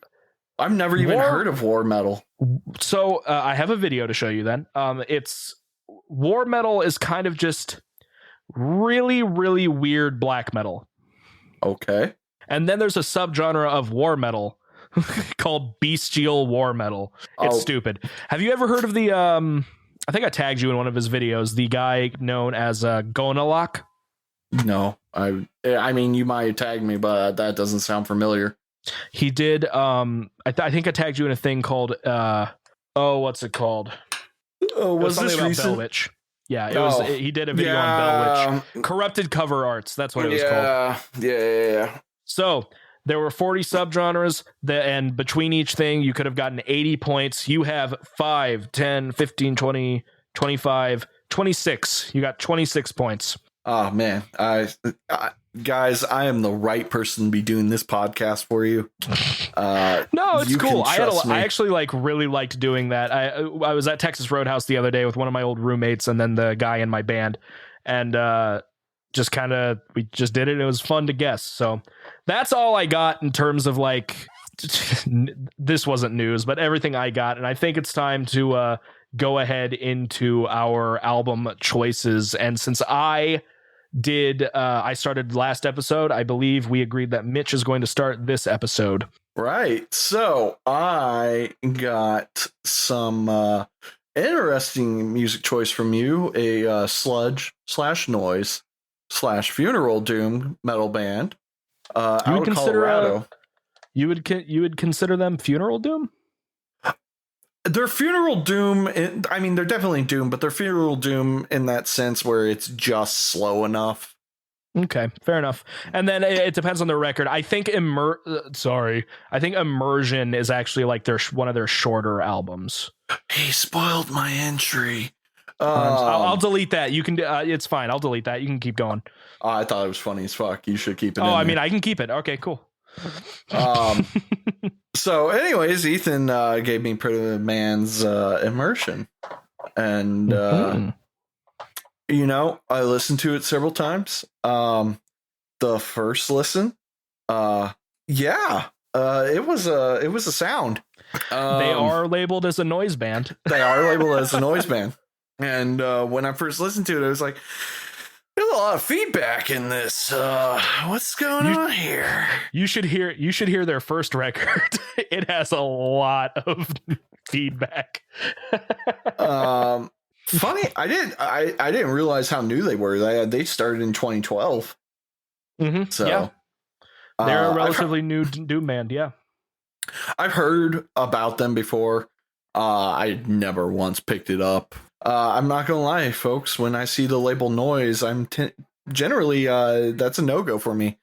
even heard of war metal. So I have a video to show you then. It's war metal is kind of just really, really weird black metal. Okay. And then there's a subgenre of war metal called bestial war metal. It's stupid. Have you ever heard of the I think I tagged you in one of his videos, the guy known as Gonalak? No. I mean, you might tag me, but that doesn't sound familiar. He did I think I tagged you in a thing called what's it called? Oh, was this about recent? Bell Witch. Yeah, it was. He did a video on Bell Witch. Corrupted cover arts. That's what it was called. Yeah. So there were 40 subgenres, and between each thing, you could have gotten 80 points. You have 5, 10, 15, 20, 25, 26. You got 26 points. Oh, man. Guys, I am the right person to be doing this podcast for you. No, it's cool. I actually really liked doing that. I was at Texas Roadhouse the other day with one of my old roommates and then the guy in my band, and we just did it. It was fun to guess. So that's all I got in terms of this wasn't news, but everything I got. And I think it's time to go ahead into our album choices. And since I started last episode, I believe we agreed that Mitch is going to start this episode. Right. So I got some interesting music choice from you, a sludge/noise/funeral doom metal band out of Colorado. You would consider them funeral doom? They're funeral doom. I mean, they're definitely doom, but they're funeral doom in that sense where it's just slow enough. Okay, fair enough. And then it depends on the record. I think Immersion is actually one of their shorter albums. He spoiled my entry. I'll delete that. You can. It's fine. I'll delete that. You can keep going. I thought it was funny as fuck. You should keep it. I mean, I can keep it. Okay, cool. So anyways, Ethan gave me Pretty Man's Immersion, and I listened to it several times. The first listen, it was a sound. They are labeled as a noise band. And when I first listened to it, I was like, there's a lot of feedback in this. What's going on here? You should hear their first record. It has a lot of feedback. Funny, I didn't realize how new they were. They started in 2012. Mm-hmm. So yeah. They're a relatively new doom band. Yeah, I've heard about them before. I never once picked it up. I'm not gonna lie, folks. When I see the label noise, I'm generally that's a no-go for me.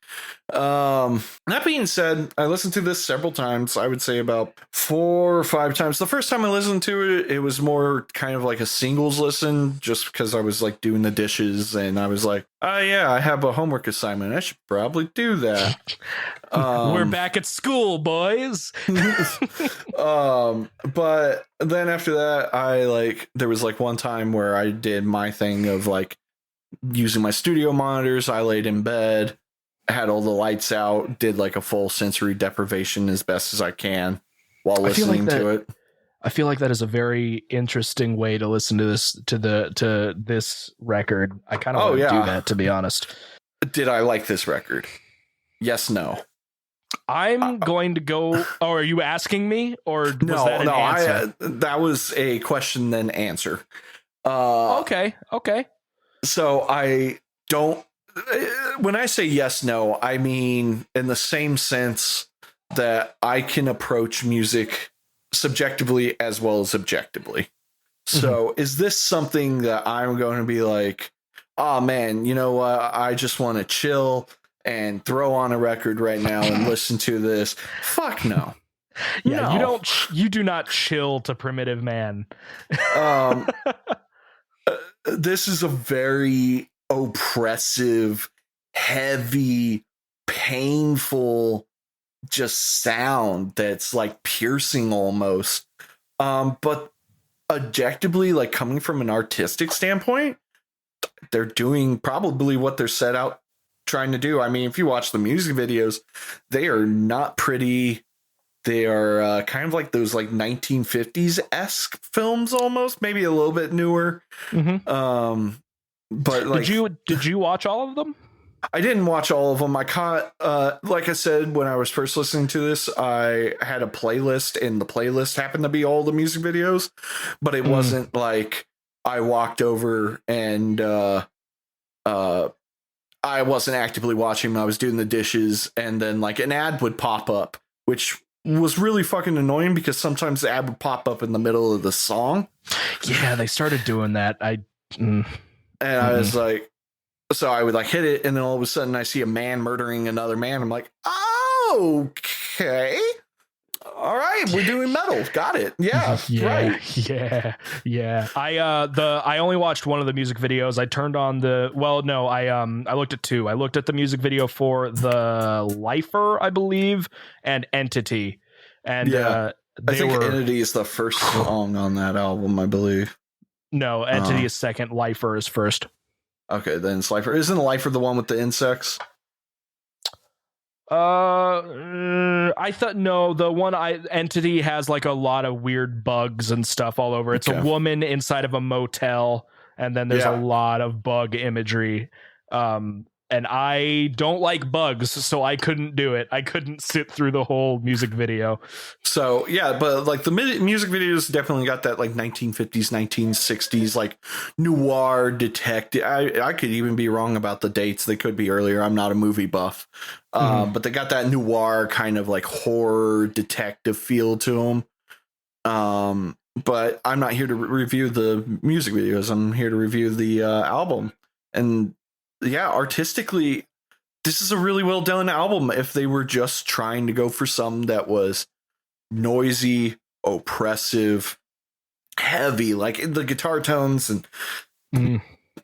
That being said, I listened to this several times. I would say about 4 or 5 times. The first time I listened to it, it was more kind of like a singles listen, just because I was doing the dishes and I was like, oh yeah, I have a homework assignment. I should probably do that. We're back at school, boys. But then after that, there was one time where I did my thing of using my studio monitors. I laid in bed, had all the lights out, did a full sensory deprivation as best as I can while listening to it. I feel like that is a very interesting way to listen to this record. I kind of want to do that, to be honest. Did I like this record? Yes, no. I'm going to go. Oh, are you asking me, or was that an answer? That was a question then answer. Okay. So I don't. When I say yes, no, I mean in the same sense that I can approach music subjectively as well as objectively. So is this something that I'm going to be like, oh man, you know what? I just want to chill and throw on a record right now and listen to this. Fuck no. Yeah, No. you do not chill to Primitive Man. This is a very oppressive, heavy, painful just sound that's like piercing almost. But objectively, like coming from an artistic standpoint, they're doing probably what they're set out trying to do. I mean, if you watch the music videos, they are not pretty. They are kind of like those like 1950s-esque films almost, maybe a little bit newer. But like, did you watch all of them? I didn't watch all of them. I caught, like I said, when I was first listening to this, I had a playlist, and the playlist happened to be all the music videos, but it wasn't like I walked over and I wasn't actively watching them. I was doing the dishes, and then like an ad would pop up, which was really fucking annoying because sometimes the ad would pop up in the middle of the song. Yeah, they started doing that. I was like, so I would like hit it, and then all of a sudden I see a man murdering another man. I'm like, okay, all right, we're doing metal. Got it. Yeah, right. Yeah. I only watched one of the music videos. I turned on I looked at two. I looked at the music video for the Lifer, I believe, and Entity. And I think Entity is the first song on that album, I believe. No, Entity is second, Lifer is first. Okay, then it's Lifer. Isn't Lifer the one with the insects? I thought no. The one Entity has like a lot of weird bugs and stuff all over. It's a woman inside of a motel, and then there's a lot of bug imagery. And I don't like bugs, so I couldn't do it. I couldn't sit through the whole music video. So yeah, but like the music videos definitely got that like 1950s, 1960s like noir detective. I could even be wrong about the dates. They could be earlier. I'm not a movie buff, but they got that noir kind of like horror detective feel to them. But I'm not here to review the music videos. I'm here to review the album. And yeah, artistically, this is a really well done album. If they were just trying to go for something that was noisy, oppressive, heavy, like the guitar tones and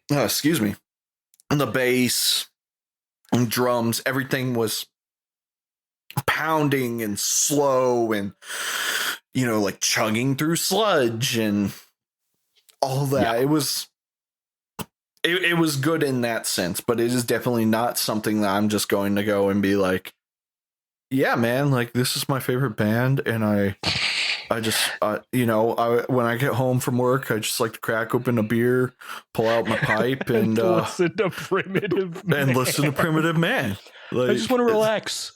excuse me, and the bass and drums, everything was pounding and slow and, you know, like chugging through sludge and all that. Yeah. It was good in that sense, but it is definitely not something that I'm just going to go and be like, yeah, man, like this is my favorite band. And I just, when I get home from work, I just like to crack open a beer, pull out my pipe and listen to Primitive Man. And listen to Primitive Man. Like, I just want to relax.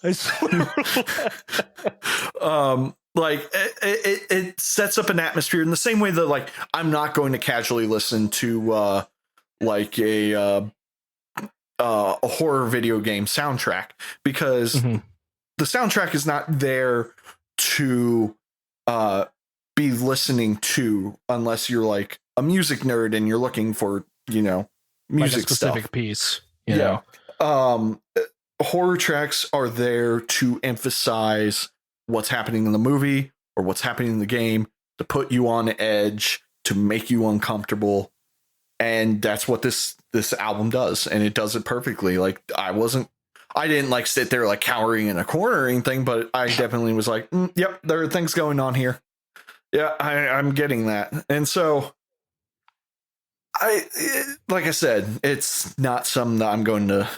Like it sets up an atmosphere in the same way that like, I'm not going to casually listen to, like a horror video game soundtrack, because the soundtrack is not there to be listening to unless you're like a music nerd and you're looking for, you know, music like a specific stuff. Piece. You know? Horror tracks are there to emphasize what's happening in the movie or what's happening in the game, to put you on edge, to make you uncomfortable. And that's what this album does, and it does it perfectly. Like I didn't like sit there like cowering in a corner or anything, but I definitely was like, yep, there are things going on here. Yeah, I'm getting that. And so like I said, it's not something that I'm going to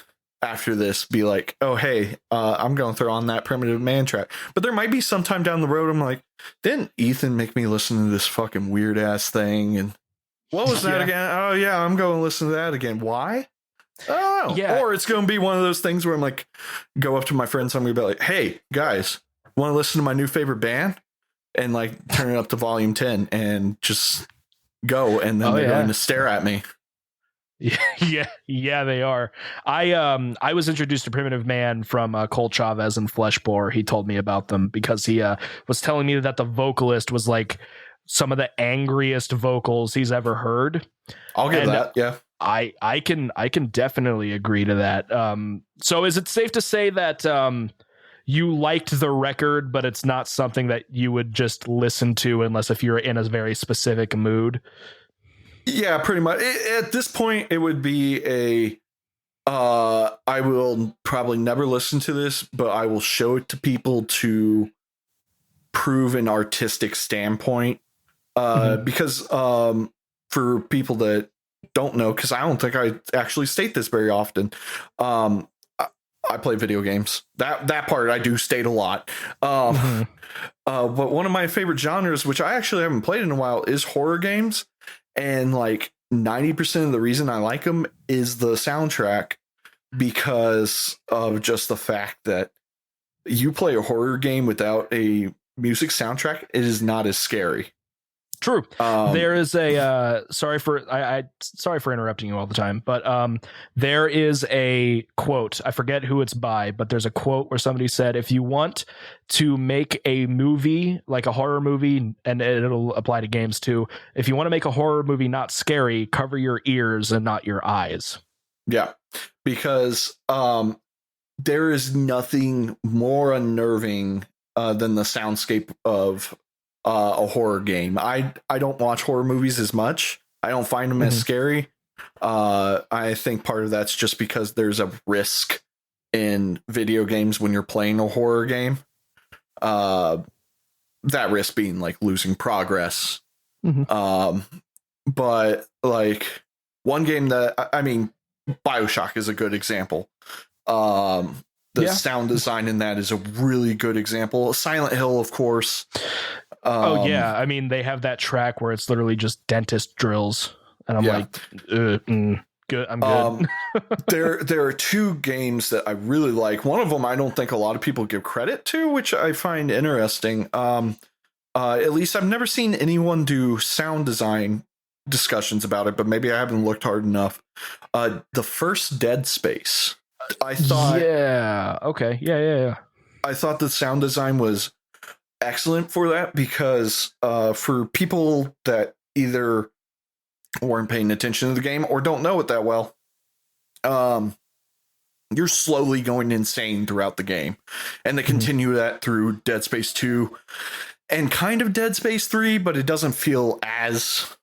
after this be like, oh hey, I'm going to throw on that Primitive Man track. But there might be some time down the road I'm like, didn't Ethan make me listen to this fucking weird ass thing? And what was that again? Oh yeah, I'm going to listen to that again. Why? Oh, yeah. Or it's going to be one of those things where I'm like, go up to my friends, I'm going to be like, hey guys, want to listen to my new favorite band? And like turn it up to volume 10 and just go. And then they're going to stare at me. Yeah, they are. I was introduced to Primitive Man from Cole Chavez and Fleshbore. He told me about them because he was telling me that the vocalist was like some of the angriest vocals he's ever heard. I'll give And that. Yeah. I can definitely agree to that. So is it safe to say that you liked the record, but it's not something that you would just listen to unless if you're in a very specific mood? Yeah, pretty much. At this point, it would be I will probably never listen to this, but I will show it to people to prove an artistic standpoint. Because for people that don't know, because I don't think I actually state this very often, I play video games. That part I do state a lot. But one of my favorite genres, which I actually haven't played in a while, is horror games. And like 90% of the reason I like them is the soundtrack, because of just the fact that you play a horror game without a music soundtrack, it is not as scary. True. There is a sorry for interrupting you all the time, but there is a quote. I forget who it's by, but there's a quote where somebody said, if you want to make a movie, like a horror movie, and it'll apply to games too, if you want to make a horror movie not scary, cover your ears and not your eyes. Yeah, because there is nothing more unnerving than the soundscape of a horror game. I don't watch horror movies as much. I don't find them as scary. I think part of that's just because there's a risk in video games when you're playing a horror game. That risk being like losing progress. But like one game that I mean, BioShock is a good example. The sound design in that is a really good example. Silent Hill, of course. I mean, they have that track where it's literally just dentist drills, and I'm like, good. I'm good. There are two games that I really like. One of them I don't think a lot of people give credit to, which I find interesting. At least I've never seen anyone do sound design discussions about it, but maybe I haven't looked hard enough. The first Dead Space, I thought. Yeah. Okay. Yeah. I thought the sound design was excellent for that, because for people that either weren't paying attention to the game or don't know it that well, you're slowly going insane throughout the game, and they continue that through Dead Space 2 and kind of Dead Space 3, but it doesn't feel as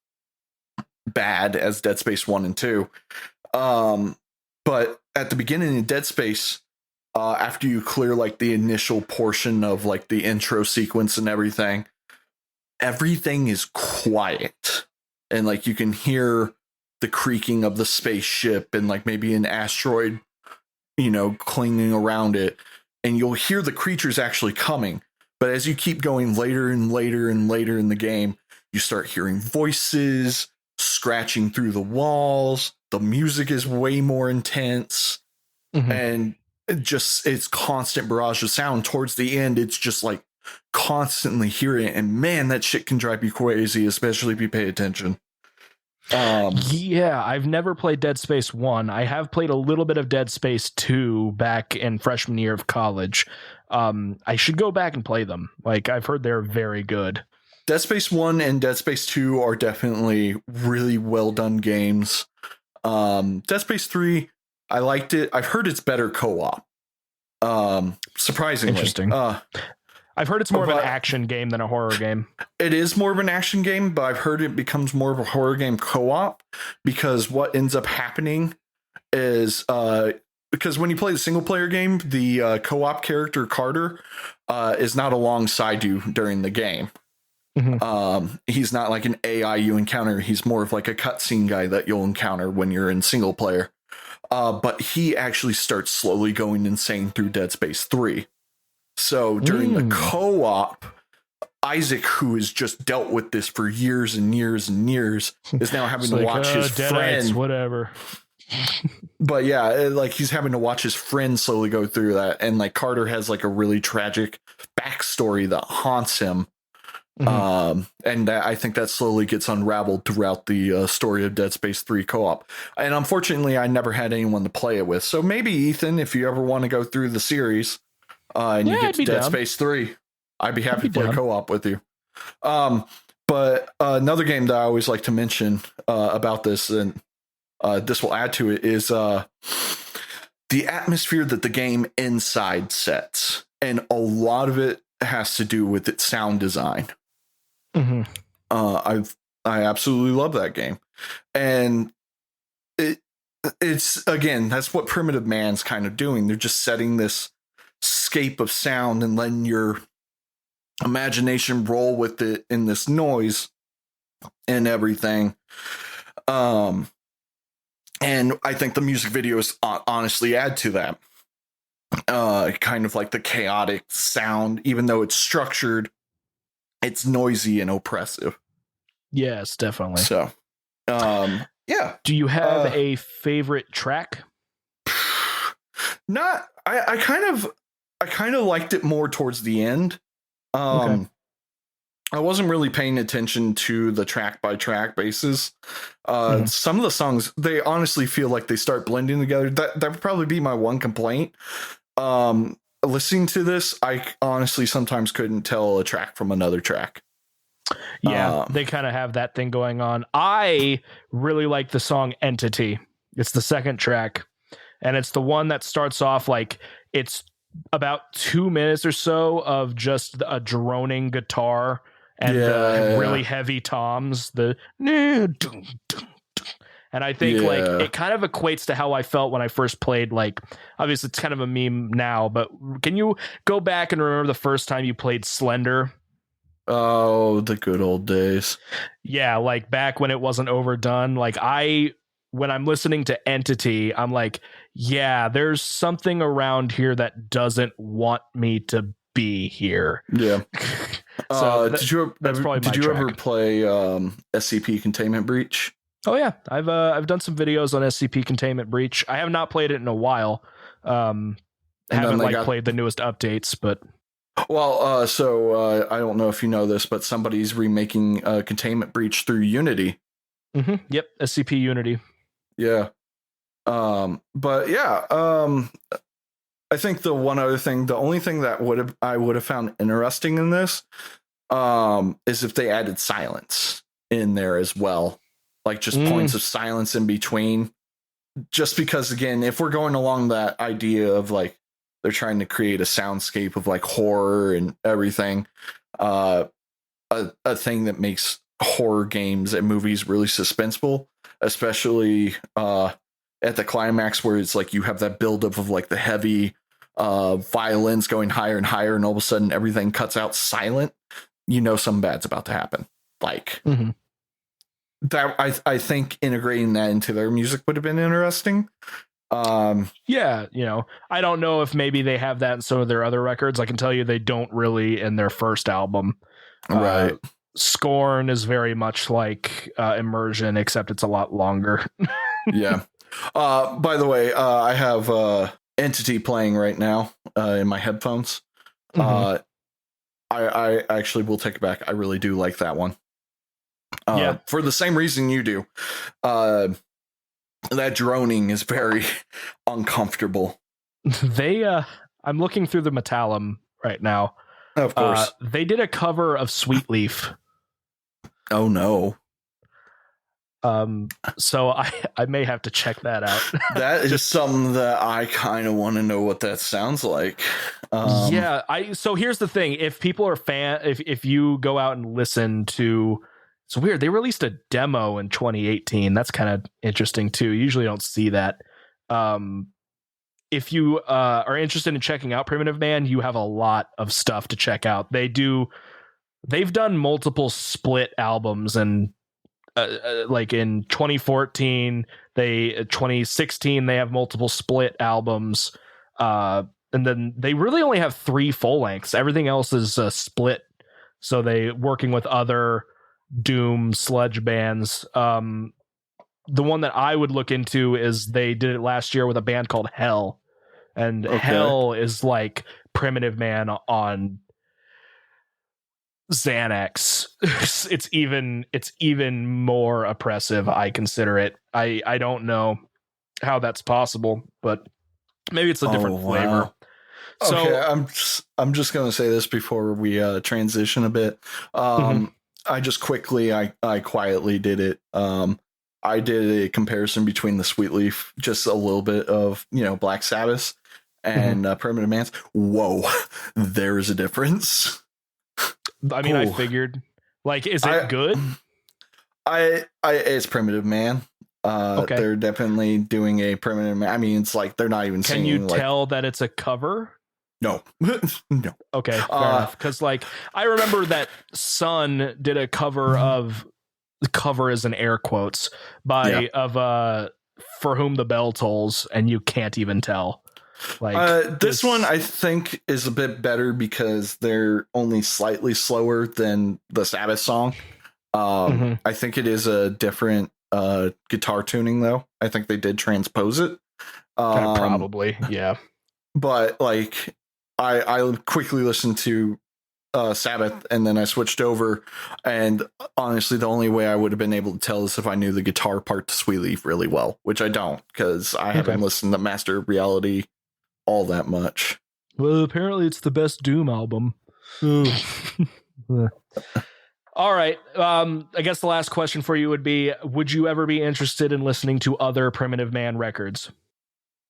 bad as Dead Space 1 and 2. But at the beginning of Dead Space, after you clear like the initial portion of like the intro sequence and everything is quiet, and like you can hear the creaking of the spaceship and like maybe an asteroid, clinging around it, and you'll hear the creatures actually coming. But as you keep going later and later and later in the game, you start hearing voices scratching through the walls. The music is way more intense, and it's constant barrage of sound. Towards the end, it's just like constantly hearing it, and man, that shit can drive you crazy, especially if you pay attention. I've never played Dead Space 1. I have played a little bit of Dead Space 2 back in freshman year of college. I should go back and play them. Like, I've heard they're very good. Dead Space 1 and Dead Space 2 are definitely really well done games. Dead Space 3, I liked it. I've heard it's better co-op. Surprisingly. Interesting. I've heard it's more of an action game than a horror game. It is more of an action game, but I've heard it becomes more of a horror game co-op, because what ends up happening is because when you play the single player game, the co-op character Carter is not alongside you during the game. He's not like an AI you encounter. He's more of like a cutscene guy that you'll encounter when you're in single player. But he actually starts slowly going insane through Dead Space 3. So during the co-op, Isaac, who has just dealt with this for years and years and years, is now having to watch his friend. Whatever. But yeah, like he's having to watch his friend slowly go through that. And like Carter has like a really tragic backstory that haunts him. And I think that slowly gets unraveled throughout the story of Dead Space 3 co-op. And unfortunately, I never had anyone to play it with. So maybe, Ethan, if you ever want to go through the series and you get to Dead Space 3, I'd be happy to play co-op with you. But another game that I always like to mention about this, and this will add to it, is the atmosphere that the game inside sets. And a lot of it has to do with its sound design. I absolutely love that game, and it's again, that's what Primitive Man's kind of doing. They're just setting this scape of sound and letting your imagination roll with it in this noise and everything. And I think the music videos honestly add to that. Kind of like the chaotic sound, even though it's structured, it's noisy and oppressive. Yes, definitely. So, yeah. Do you have a favorite track? Not. I kind of liked it more towards the end. Okay. I wasn't really paying attention to the track by track basis. Some of the songs, they honestly feel like they start blending together. That would probably be my one complaint. Listening to this, I honestly sometimes couldn't tell a track from another track. Yeah, they kind of have that thing going on. I really like the song Entity. It's the second track, and it's the one that starts off like it's about 2 minutes or so of just a droning guitar and really heavy toms. And I think like it kind of equates to how I felt when I first played. Like, obviously it's kind of a meme now, but can you go back and remember the first time you played Slender? Oh, the good old days. Yeah, like back when it wasn't overdone. Like when I'm listening to Entity, I'm like, yeah, there's something around here that doesn't want me to be here. Yeah. So did you ever play SCP Containment Breach? Oh yeah, I've done some videos on SCP Containment Breach. I have not played it in a while. Haven't played the newest updates, but so I don't know if you know this, but somebody's remaking Containment Breach through Unity. Yep, SCP Unity. Yeah. But yeah, I think the only thing that I would have found interesting in this is if they added silence in there as well. Like just points of silence in between. Just because, again, if we're going along that idea of like they're trying to create a soundscape of like horror and everything, a thing that makes horror games and movies really suspenseful, especially at the climax where it's like you have that buildup of like the heavy violins going higher and higher, and all of a sudden everything cuts out silent. You know something bad's about to happen. Like. That I think integrating that into their music would have been interesting. Yeah, I don't know if maybe they have that in some of their other records. I can tell you they don't really in their first album. Right. Scorn is very much like Immersion, except it's a lot longer. Yeah. By the way, I have Entity playing right now in my headphones. I actually will take it back. I really do like that one. For the same reason you do. That droning is very uncomfortable. I'm looking through the Metallum right now. Of course. They did a cover of Sweet Leaf. Oh no. So I may have to check that out. That is something that I kind of want to know what that sounds like. So here's the thing. If people are if you go out and listen to, it's weird. They released a demo in 2018. That's kind of interesting too. You usually don't see that. If you are interested in checking out Primitive Man, you have a lot of stuff to check out. They've done multiple split albums, and like in 2014, 2016, they have multiple split albums. And then they really only have 3 full lengths. Everything else is split. So they working with other doom sludge bands. The one that I would look into is they did it last year with a band called Hell, and Hell is like Primitive Man on Xanax. It's even more oppressive. I consider it. I don't know how that's possible, but maybe it's a different flavor. Wow. Okay, I'm just gonna say this before we transition a bit. I just quickly I quietly did it. I did a comparison between the Sweetleaf, just a little bit of Black Sabbath and Primitive Man's. Whoa, there is a difference. I mean, I figured. Like, is it good? It's Primitive Man. Okay. They're definitely doing a Primitive Man. I mean, it's like they're not even singing. Can you tell that it's a cover? No. No. Okay, fair enough. Because like I remember that Sun did a cover of the cover is in air quotes of For Whom the Bell Tolls, and you can't even tell. Like this one I think is a bit better because they're only slightly slower than the Sabbath song. I think it is a different guitar tuning though. I think they did transpose it. Probably, yeah. But like I quickly listened to Sabbath and then I switched over, and honestly the only way I would have been able to tell is if I knew the guitar part to Sweetleaf really well, which I don't because I haven't listened to Master of Reality all that much. Well, apparently it's the best Doom album. All right. I guess the last question for you would be, would you ever be interested in listening to other Primitive Man records?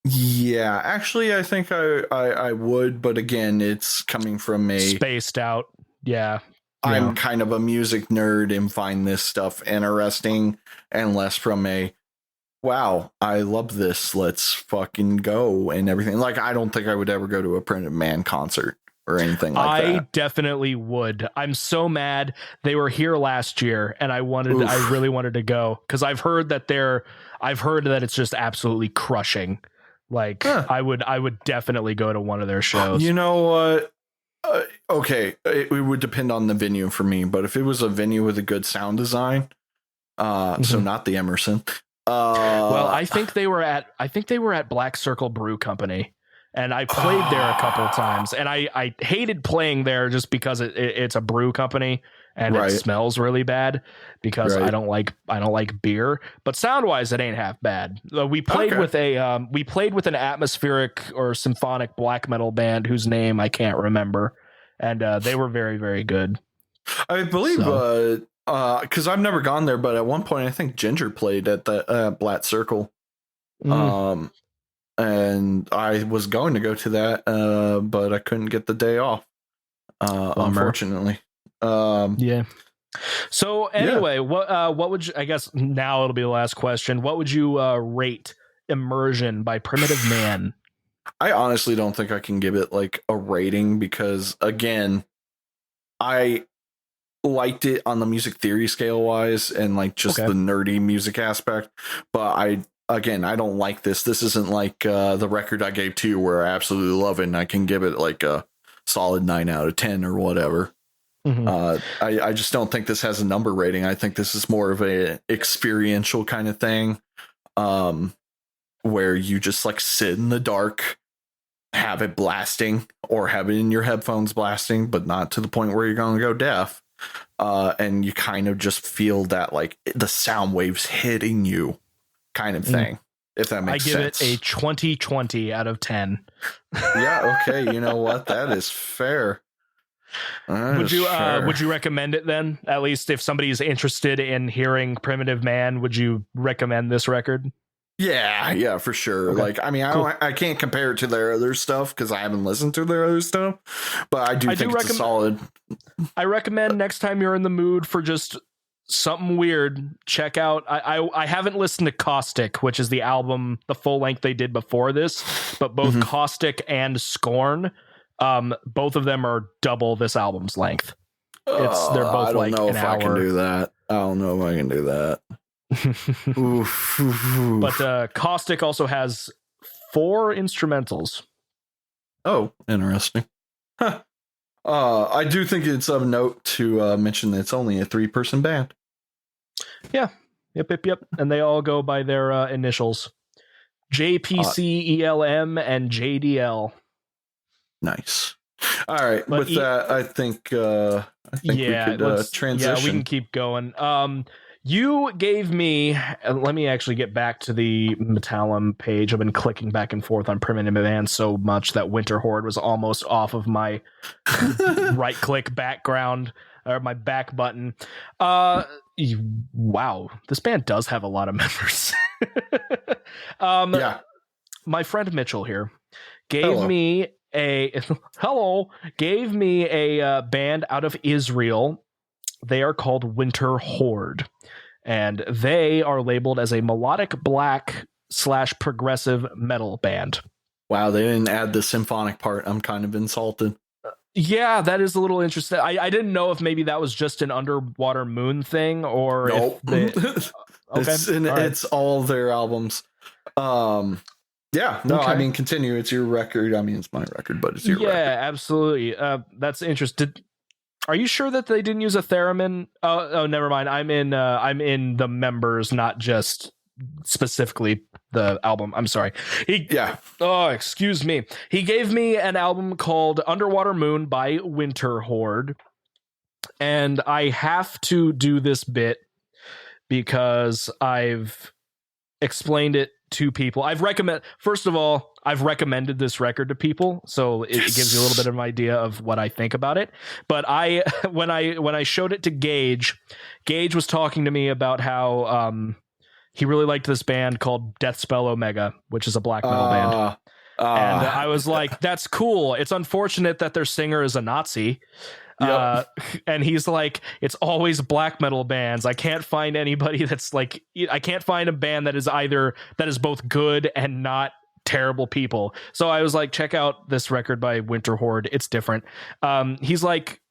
Yeah, actually, I think I would, but again, it's coming from a spaced out. Yeah. I'm kind of a music nerd and find this stuff interesting, and less from a wow, I love this, let's fucking go and everything. Like, I don't think I would ever go to a Primitive Man concert or anything like that. I definitely would. I'm so mad they were here last year, and I really wanted to go because I've heard that it's just absolutely crushing. Like, I would definitely go to one of their shows. You know what? Okay, it would depend on the venue for me, but if it was a venue with a good sound design, so not the Immersion. Well, I think they were at Black Circle Brew Company, and I played there a couple of times, and I hated playing there just because it's a brew company and it smells really bad because I don't like beer, but sound wise it ain't half bad. We played with an atmospheric or symphonic black metal band whose name I can't remember, and they were very, very good. I believe because I've never gone there, but at one point I think Ginger played at the Black Circle. And I was going to go to that, but I couldn't get the day off, unfortunately. Yeah. So anyway, what would you, I guess now it'll be the last question. What would you rate Immersion by Primitive Man? I honestly don't think I can give it like a rating because, again, I liked it on the music theory scale wise and like just the nerdy music aspect, but I don't like this. This isn't like the record I gave to you where I absolutely love it and I can give it like a solid 9 out of 10 or whatever. I just don't think this has a number rating. I think this is more of a experiential kind of thing, where you just like sit in the dark, have it blasting or have it in your headphones blasting, but not to the point where you're going to go deaf. And you kind of just feel that like the sound waves hitting you kind of thing. If that makes sense. I give it a 20/20 out of 10. Yeah. Okay. You know what? That is fair. Would you recommend it then? At least if somebody's interested in hearing Primitive Man, would you recommend this record? Yeah, for sure. Okay. Like, I mean, cool. I can't compare it to their other stuff because I haven't listened to their other stuff, but I think it's a solid. I recommend next time you're in the mood for just something weird, check out. I haven't listened to Caustic, which is the album, the full length they did before this, but both Caustic and Scorn, both of them are double this album's length. They're both like an hour. I don't know if I can do that. I don't know if I can do that. But Caustic also has 4 instrumentals. Oh, interesting. Huh. I do think it's of note to mention that it's only a 3-person band. Yeah. Yep. And they all go by their initials. JPC, ELM, and JDL. Nice. All right. But With that, I think we could transition. Yeah, we can keep going. You gave me. Let me actually get back to the Metallum page. I've been clicking back and forth on Primitive Man so much that Winterhorde was almost off of my right-click background or my back button. Wow, this band does have a lot of members. Yeah. My friend Mitchell here gave me a band out of Israel. They are called Winterhorde, and they are labeled as a melodic black / progressive metal band. Wow, they didn't add the symphonic part. I'm kind of insulted. Yeah, that is a little interesting. I didn't know if maybe that was just an Underwatermoon thing or nope. if they, okay. It's all their albums. Yeah, no, okay. I mean, continue. It's your record. I mean, it's my record, but it's your record. Yeah, absolutely. That's interesting. Are you sure that they didn't use a theremin? Oh, never mind. I'm in the members, not just specifically the album. I'm sorry. Oh, excuse me. He gave me an album called Underwatermoon by Winterhorde, and I have to do this bit because I've explained it to people. I've recommended this record to people, so it gives you a little bit of an idea of what I think about it. But when I showed it to Gage was talking to me about how he really liked this band called Deathspell Omega, which is a black metal band. And I was like, that's cool. It's unfortunate that their singer is a Nazi. Yep. And he's like, it's always black metal bands. I can't find anybody that's like, I can't find a band that is both good and not terrible people. So I was like, check out this record by Winterhorde. It's different. He's like,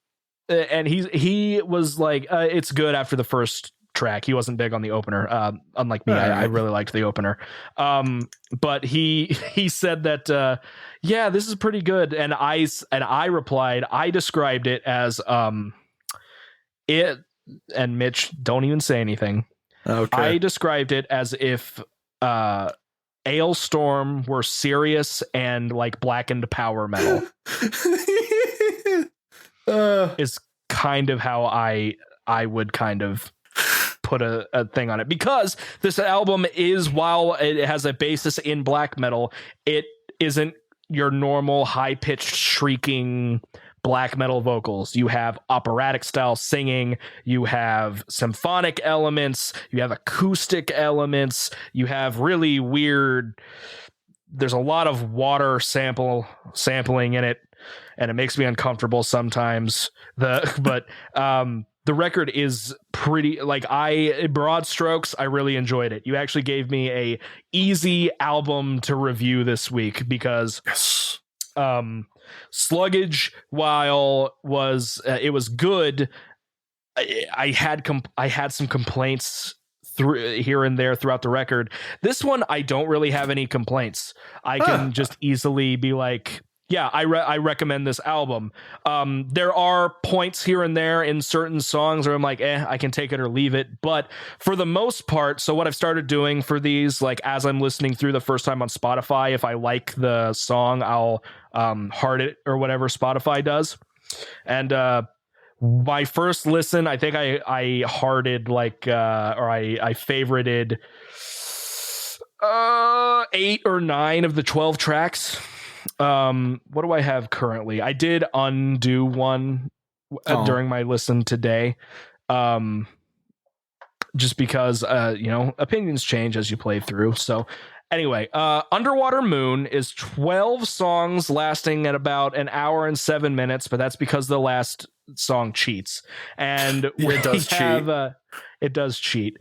and he was like, it's good after the first track. He wasn't big on the opener. Unlike me, I really liked the opener. But he said that, yeah, this is pretty good. And I replied, I described it as it, and Mitch, don't even say anything. Okay. I described it as if Ailstorm were serious and like blackened power metal. Is kind of how I would kind of put a thing on it, because this album is, while it has a basis in black metal, it isn't your normal high-pitched shrieking black metal vocals. You have operatic style singing, you have symphonic elements, you have acoustic elements, you have really weird, there's a lot of water sampling in it, and it makes me uncomfortable sometimes. The record is pretty, like, broad strokes, I really enjoyed it. You actually gave me a easy album to review this week because Sluggage, while it was good, I had some complaints through here and there throughout the record. This one, I don't really have any complaints. I can just easily be like, yeah, I recommend this album. There are points here and there in certain songs where I'm like, I can take it or leave it. But for the most part, so what I've started doing for these, like as I'm listening through the first time on Spotify, if I like the song, I'll heart it or whatever Spotify does. And my first listen, I think I hearted like, or I favorited 8 or 9 of the 12 tracks. What do I have currently? I did undo one during my listen today, just because opinions change as you play through. So anyway, Underwatermoon is 12 songs lasting at about an hour and 7 minutes, but that's because the last song cheats, and it does cheat.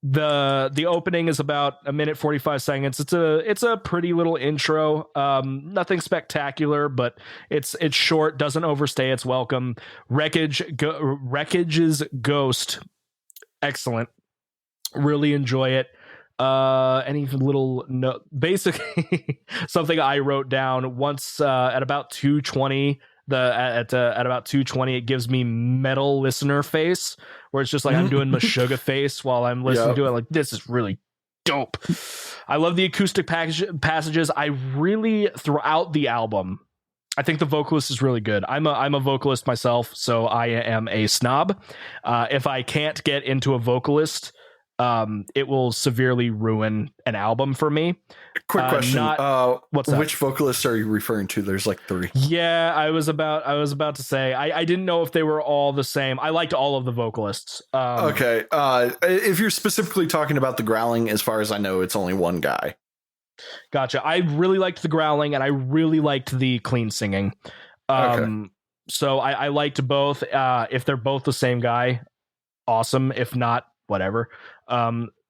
The opening is about 1minute 45 seconds. It's a pretty little intro. Nothing spectacular, but it's short, doesn't overstay its welcome. Wreckage's Ghost, excellent. Really enjoy it. Any little note, basically something I wrote down once at about 2:20. At about 2:20, it gives me metal listener face, where it's just like I'm doing Meshuggah face while I'm listening to it. Like, this is really dope. I love the acoustic passages. I really, throughout the album, I think the vocalist is really good. I'm a vocalist myself, so I am a snob. If I can't get into a vocalist, it will severely ruin an album for me. Quick question. What's that? Which vocalists are you referring to? There's like 3. Yeah, I was about to say I didn't know if they were all the same. I liked all of the vocalists. Okay. If you're specifically talking about the growling, as far as I know, it's only one guy. Gotcha. I really liked the growling and I really liked the clean singing. Okay. So I liked both. If they're both the same guy, awesome. If not, whatever.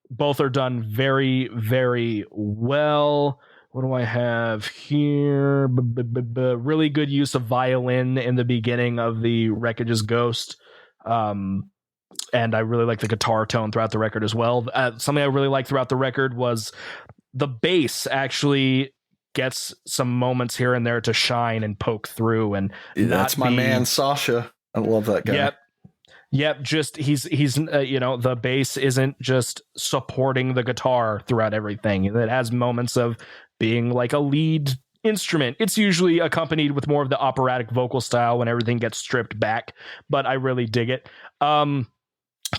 Both are done very, very well. What do I have here? Really good use of violin in the beginning of the Wreckage's Ghost. And I really like the guitar tone throughout the record as well. Something I really liked throughout the record was the bass actually gets some moments here and there to shine and poke through. And that's my man, Sasha. I love that guy. Yep. Just he's the bass isn't just supporting the guitar throughout everything. It has moments of being like a lead instrument. It's usually accompanied with more of the operatic vocal style when everything gets stripped back, but I really dig it.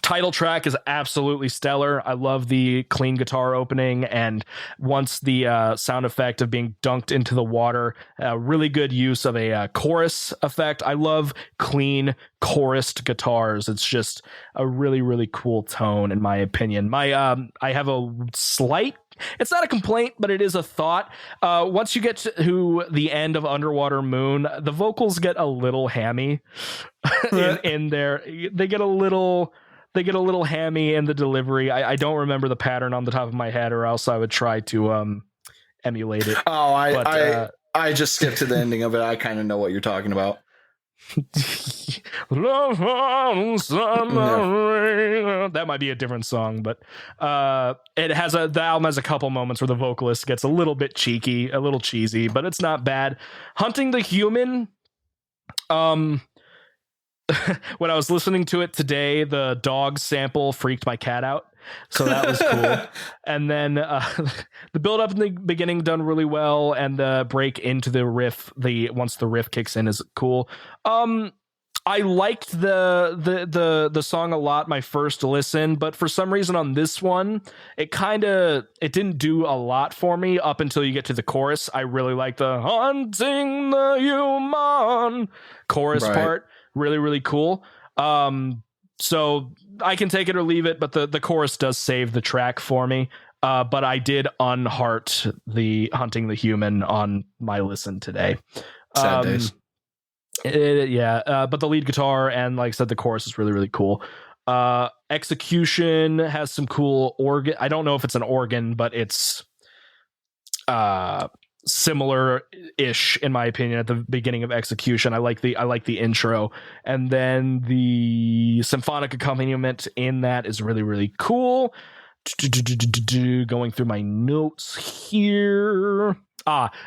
Title track is absolutely stellar. I love the clean guitar opening, and once the sound effect of being dunked into the water, really good use of a chorus effect. I love clean chorused guitars. It's just a really, really cool tone, in my opinion. I have a slight, it's not a complaint, but it is a thought. Once you get to the end of Underwatermoon, the vocals get a little hammy in there. They get a little hammy in the delivery. I don't remember the pattern on the top of my head, or else I would try to emulate it. Oh, I just skipped to the ending of it. I kind of know what you're talking about. That might be a different song, but the album has a couple moments where the vocalist gets a little bit cheeky, a little cheesy, but it's not bad. Hunting the Human, when I was listening to it today, the dog sample freaked my cat out, so that was cool. And then the build up in the beginning done really well, and the break into the riff, once the riff kicks in, is cool. I liked the song a lot my first listen, but for some reason on this one, it didn't do a lot for me up until you get to the chorus. I really like the hunting the human chorus part. Really, really cool. So I can take it or leave it, but the chorus does save the track for me. But I did unheart the Hunting the Human on my listen today. Sad days. But the lead guitar and, like I said, the chorus is really, really cool. Execution has some cool organ. I don't know if it's an organ, but it's similar-ish in my opinion at the beginning of Execution. I like the intro, and then the symphonic accompaniment in that is really, really cool. Going through my notes here.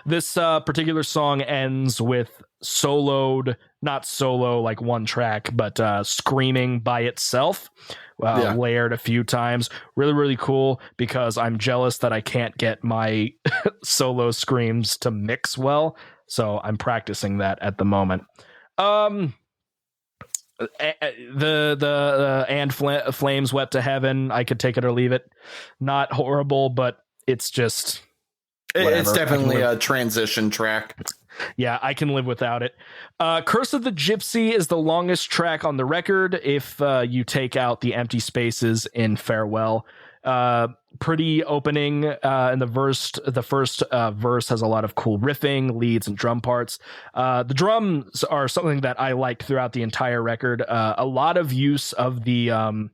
This particular song ends with soloed, not solo like one track, but screaming by itself, layered a few times. Really, really cool, because I'm jealous that I can't get my solo screams to mix well, so I'm practicing that at the moment. Flames Wept to Heaven, I could take it or leave it. Not horrible, but it's just whatever. It's definitely a transition track. Yeah, I can live without it. Curse of the Gypsy is the longest track on the record if you take out the empty spaces in Farewell. Pretty opening in the first verse has a lot of cool riffing, leads, and drum parts. The drums are something that I liked throughout the entire record. A lot of use of the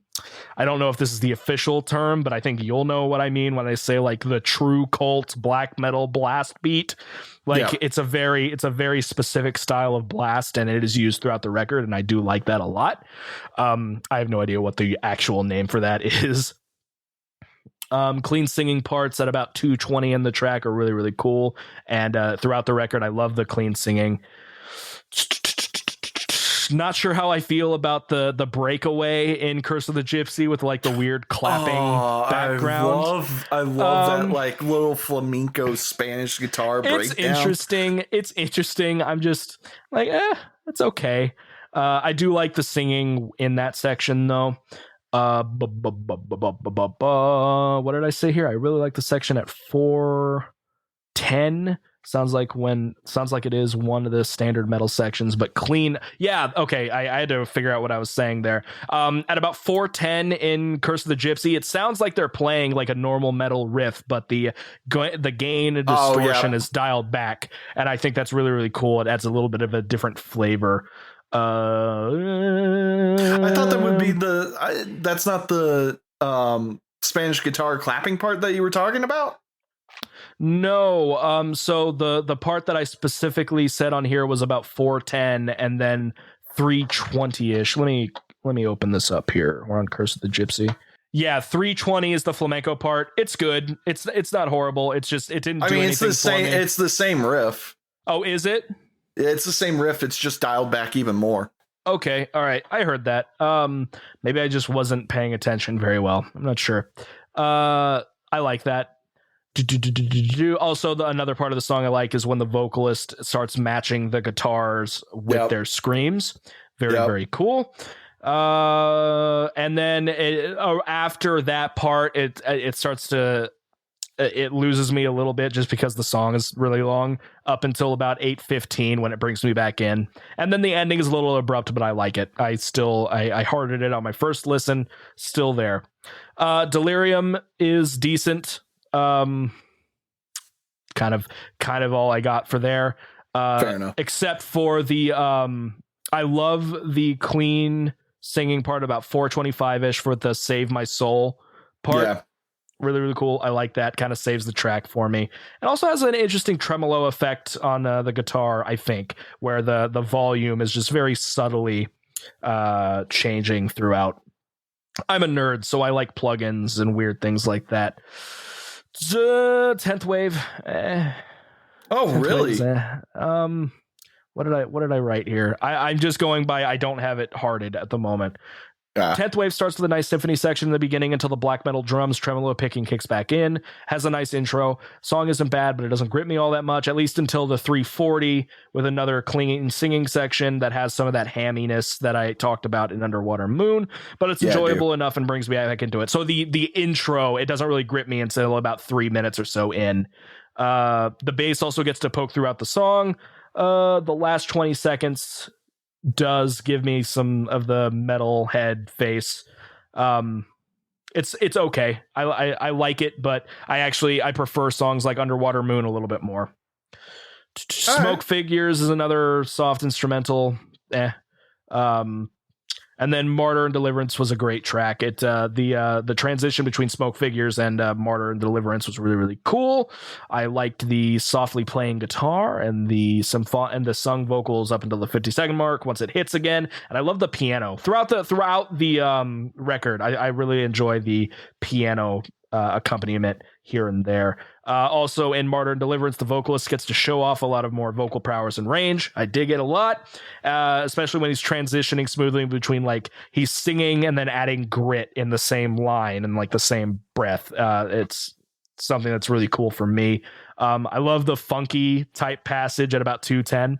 I don't know if this is the official term, but I think you'll know what I mean when I say like the true cult black metal blast beat. It's a very specific style of blast, and it is used throughout the record, and I do like that a lot. I have no idea what the actual name for that is. Clean singing parts at about 2:20 in the track are really, really cool, and throughout the record I love the clean singing. Not sure how I feel about the breakaway in Curse of the Gypsy with like the weird clapping background. I love that like little flamenco Spanish guitar breakdown. It's interesting. I'm just like, it's okay. I do like the singing in that section though. What did I say here? I really like the section at 4:10. Sounds like it is one of the standard metal sections, but clean. Yeah, okay. I had to figure out what I was saying there. At about 4:10 in Curse of the Gypsy, it sounds like they're playing like a normal metal riff, but the gain and distortion is dialed back, and I think that's really, really cool. It adds a little bit of a different flavor. I thought that would be that's not the Spanish guitar clapping part that you were talking about. No, so the part that I specifically said on here was about 4:10 and then 3:20-ish. Let me open this up here. We're on Curse of the Gypsy. Yeah, 3:20 is the flamenco part. It's good. It's not horrible. It's just it didn't do anything. It's the same. It's the same riff. Oh, is it? It's the same riff. It's just dialed back even more. Okay, all right. I heard that. Maybe I just wasn't paying attention very well. I'm not sure. I like that. Also, another part of the song I like is when the vocalist starts matching the guitars with their screams. Very cool. And then after that part, it starts to it loses me a little bit just because the song is really long up until about 8:15 when it brings me back in. And then the ending is a little abrupt, but I like it. I hearted it on my first listen. Still there. Delirium is decent. Kind of all I got for there. Fair enough. Except for the I love the clean singing part about 4:25-ish for the Save My Soul part. Yeah. Really, really cool. I like that. Kind of saves the track for me. It also has an interesting tremolo effect on the guitar, I think, where the volume is just very subtly changing throughout. I'm a nerd, so I like plugins and weird things like that. 10th Wave. Oh, really? What did I write here? I'm just going by. I don't have it hearted at the moment. 10th Wave starts with a nice symphony section in the beginning until the black metal drums tremolo picking kicks back in. Has a nice intro. Song isn't bad, but it doesn't grip me all that much, at least until the 3:40 with another clinging singing section that has some of that hamminess that I talked about in Underwatermoon, but it's enjoyable enough and brings me back into it. So the intro, it doesn't really grip me until about 3 minutes or so in. The bass also gets to poke throughout the song. The last 20 seconds does give me some of the metal head face. It's okay. I like it, but I prefer songs like Underwatermoon a little bit more. Smoke Figures is another soft instrumental. And then Martyr and Deliverance was a great track. It the transition between Smoke Figures and Martyr and Deliverance was really, really cool. I liked the softly playing guitar and the sung vocals up until the 50-second mark once it hits again. And I love the piano throughout the record. I really enjoy the piano accompaniment here and there. Also in Martyr and Deliverance, the vocalist gets to show off a lot of more vocal prowess and range. I dig it a lot, especially when he's transitioning smoothly between like he's singing and then adding grit in the same line and like the same breath. It's something that's really cool for me. I love the funky type passage at about 2:10,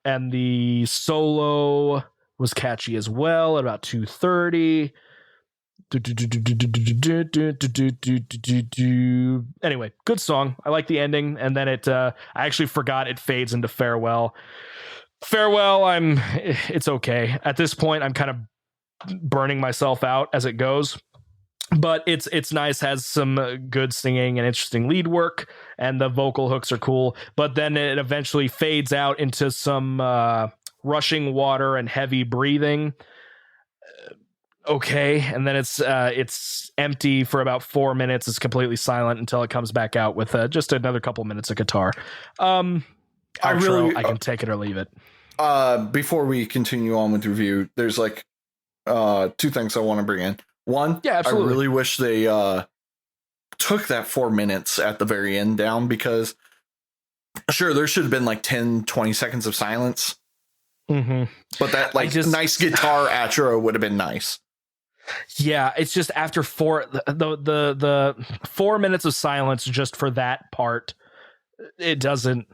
and the solo was catchy as well at about 2:30. Anyway, good song. I like the ending, and then I actually forgot it fades into Farewell. It's okay at this point. I'm kind of burning myself out as it goes, but it's nice. Has some good singing and interesting lead work, and the vocal hooks are cool. But then it eventually fades out into some rushing water and heavy breathing. Okay, and then it's empty for about 4 minutes. It's completely silent until it comes back out with just another couple minutes of guitar. I can take it or leave it. Before we continue on with the review, there's like two things I want to bring in. One, absolutely. I really wish they took that 4 minutes at the very end down, because sure, there should have been like 10-20 seconds of silence, But that nice guitar outro would have been nice. Yeah, it's just after the 4 minutes of silence just for that part, it doesn't.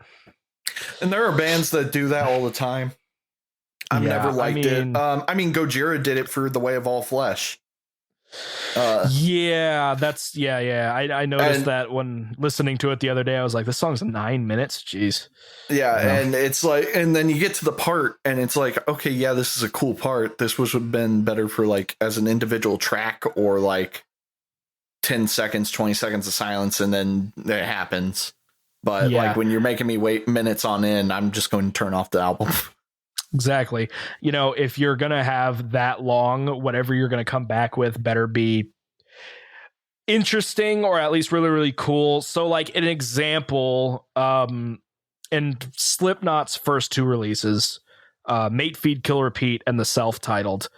And there are bands that do that all the time. I've never liked it. Gojira did it for The Way of All Flesh. I noticed that when listening to it the other day. I was like, this song's 9 minutes. Jeez. Yeah, and it's like, and then you get to the part and it's like, okay, yeah, this is a cool part. This would have been better for like as an individual track, or like 10 seconds, 20 seconds of silence, and then it happens. But like when you're making me wait minutes on end, I'm just going to turn off the album. Exactly. If you're going to have that long, whatever you're going to come back with better be interesting, or at least really, really cool. So like an example, in Slipknot's first 2 releases, Mate, Feed, Kill, Repeat, and the self-titled,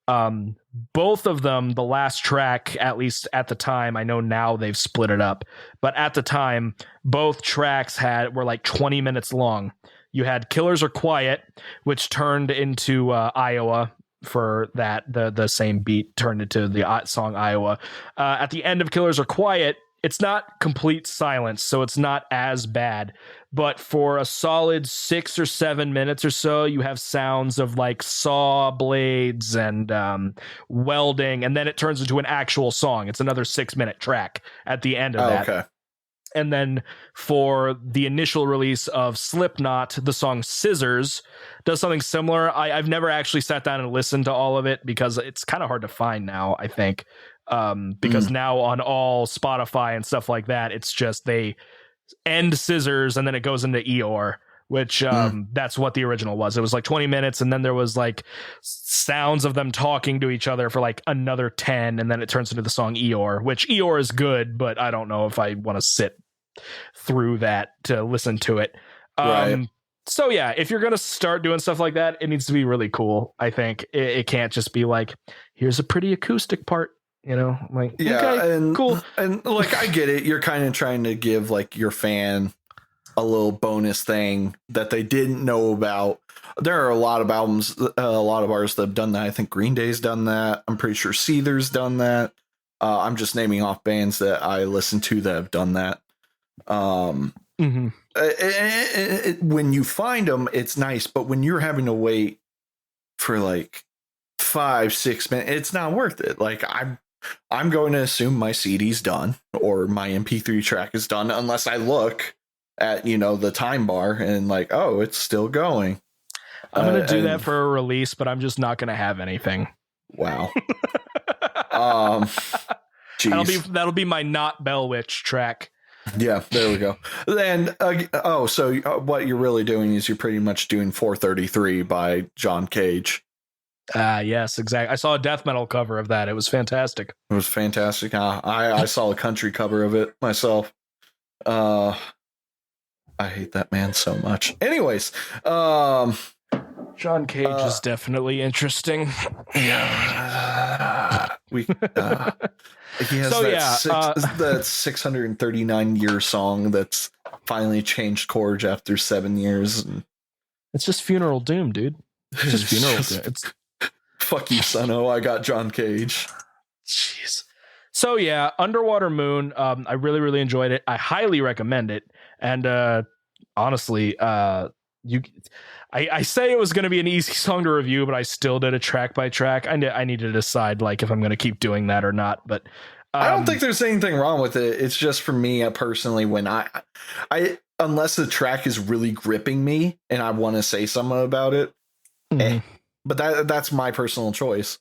both of them, the last track, at least at the time, I know now they've split it up, but at the time, both tracks were like 20 minutes long. You had Killers Are Quiet, which turned into Iowa for that. The same beat turned into the song Iowa. At the end of Killers Are Quiet, it's not complete silence, so it's not as bad. But for a solid 6 or 7 minutes or so, you have sounds of like saw blades and welding, and then it turns into an actual song. It's another 6-minute track at the end of that. Okay. And then for the initial release of Slipknot, the song Scissors does something similar. I've never actually sat down and listened to all of it because it's kind of hard to find now, I think. Because now on all Spotify and stuff like that, it's just they end Scissors and then it goes into Eeyore, which that's what the original was. It was like 20 minutes and then there was like sounds of them talking to each other for like another 10, and then it turns into the song Eeyore, which Eeyore is good, but I don't know if I want to sit through that to listen to it. Right. So yeah, if you're gonna start doing stuff like that, it needs to be really cool. I think it can't just be like, here's a pretty acoustic part. Like, yeah, okay, and cool. And like, I get it. You're kind of trying to give like your fan a little bonus thing that they didn't know about. There are a lot of albums, a lot of artists that have done that. I think Green Day's done that. I'm pretty sure Seether's done that. I'm just naming off bands that I listen to that have done that. When you find them, it's nice, but when you're having to wait for like 5-6 minutes, it's not worth it. Like I'm going to assume my CD's done or my MP3 track is done unless I look at, the time bar and like, oh, it's still going. I'm going to do that for a release, but I'm just not going to have anything. Wow. That'll be my not Bell Witch track. Yeah, there we go. And so what you're really doing is you're pretty much doing 433 by John Cage. Yes, exactly. I saw a death metal cover of that. It was fantastic. It was fantastic. I saw a country cover of it myself. I hate that man so much. Anyways, John Cage is definitely interesting. Yeah. He has that 639-year song that's finally changed chords after 7 years. It's just Funeral Doom, dude. It's just Funeral Doom. Fuck you, Son-O. I got John Cage. Jeez. So yeah, Underwatermoon. I really, really enjoyed it. I highly recommend it. And honestly, I say it was going to be an easy song to review, but I still did a track by track. I need to decide like if I'm going to keep doing that or not. But I don't think there's anything wrong with it. It's just for me personally, when I unless the track is really gripping me and I want to say something about it. But that's my personal choice.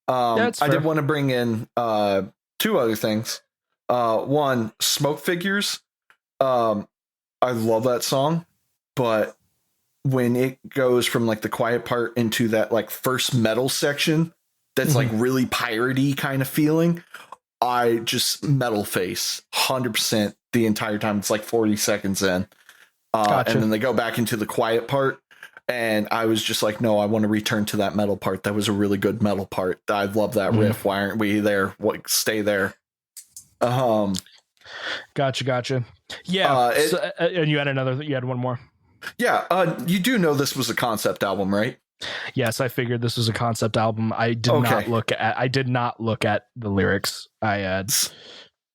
I did want to bring in 2 other things. One, Smoke Figures. I love that song, but when it goes from like the quiet part into that like first metal section, that's like really piratey kind of feeling, I just metal face 100% the entire time. It's like 40 seconds in. Gotcha. And then they go back into the quiet part. And I was just like, no, I want to return to that metal part. That was a really good metal part. I love that riff. Why aren't we there? Stay there. Gotcha. Yeah. And you had one more. Yeah, you do know this was a concept album, right? Yes, I figured this was a concept album. I did not look at the lyrics. I had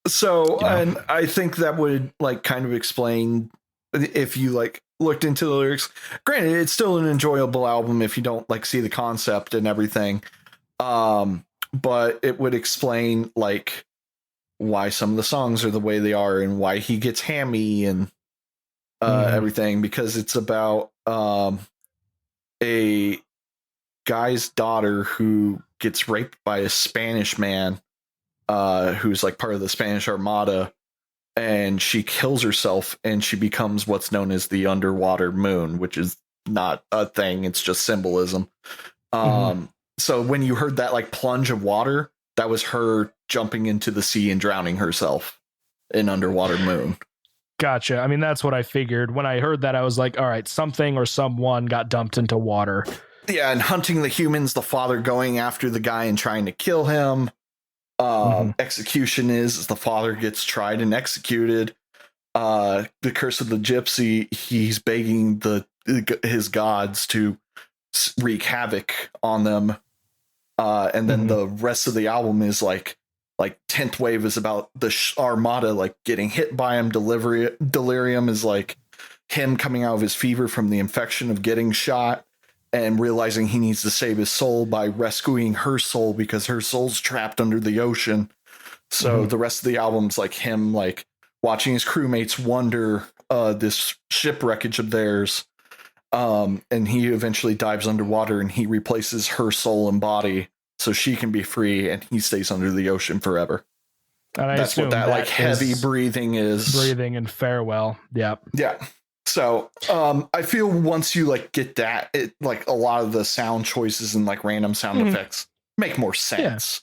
and I think that would like kind of explain if you like looked into the lyrics. Granted, it's still an enjoyable album if you don't like see the concept and everything. But it would explain like why some of the songs are the way they are and why he gets hammy and everything, because it's about a guy's daughter who gets raped by a Spanish man who's like part of the Spanish Armada, and she kills herself and she becomes what's known as the underwater moon, which is not a thing, it's just symbolism. So when you heard that like plunge of water, that was her jumping into the sea and drowning herself in Underwatermoon. Gotcha. I mean, that's what I figured. When I heard that, I was like, all right, something or someone got dumped into water. Yeah, and hunting the humans, the father going after the guy and trying to kill him. Execution is the father gets tried and executed. The Curse of the Gypsy, he's begging his gods to wreak havoc on them. And then the rest of the album is like 10th Wave is about the Armada like getting hit by him. Delirium is like him coming out of his fever from the infection of getting shot and realizing he needs to save his soul by rescuing her soul because her soul's trapped under the ocean. So the rest of the album's like him like watching his crewmates wander this shipwreckage of theirs. And he eventually dives underwater and he replaces her soul and body so she can be free and he stays under the ocean forever. And that's what that like heavy breathing is. Breathing and farewell. Yeah. Yeah. So I feel once you like get that, it like a lot of the sound choices and like random sound effects make more sense.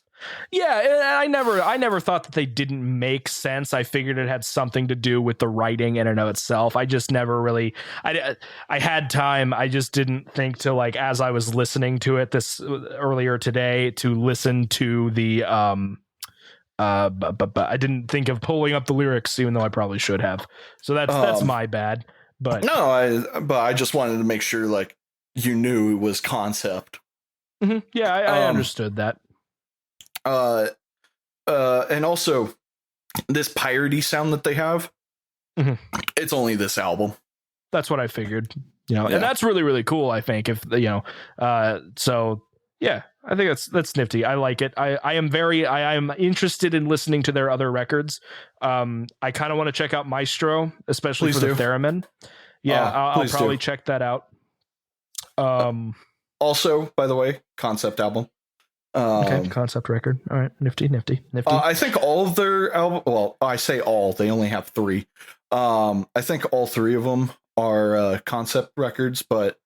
Yeah, I never thought that they didn't make sense. I figured it had something to do with the writing in and of itself. I just never really, I had time. I just didn't think to like, as I was listening to it this earlier today, to listen to the, but I didn't think of pulling up the lyrics, even though I probably should have. So that's my bad. But no, I just wanted to make sure like you knew it was concept. Yeah, I understood that. And also this piratey sound that they have, it's only this album. That's what I figured, and that's really, really cool. I think so yeah, I think that's nifty. I like it. I am interested in listening to their other records. I kind of want to check out Maestro, especially Please for the theremin. Yeah, I'll probably check that out. Also, by the way, concept album. Okay, concept record. All right, nifty. I think all of their album. Well, I say all. They only have 3. I think all 3 of them are concept records, but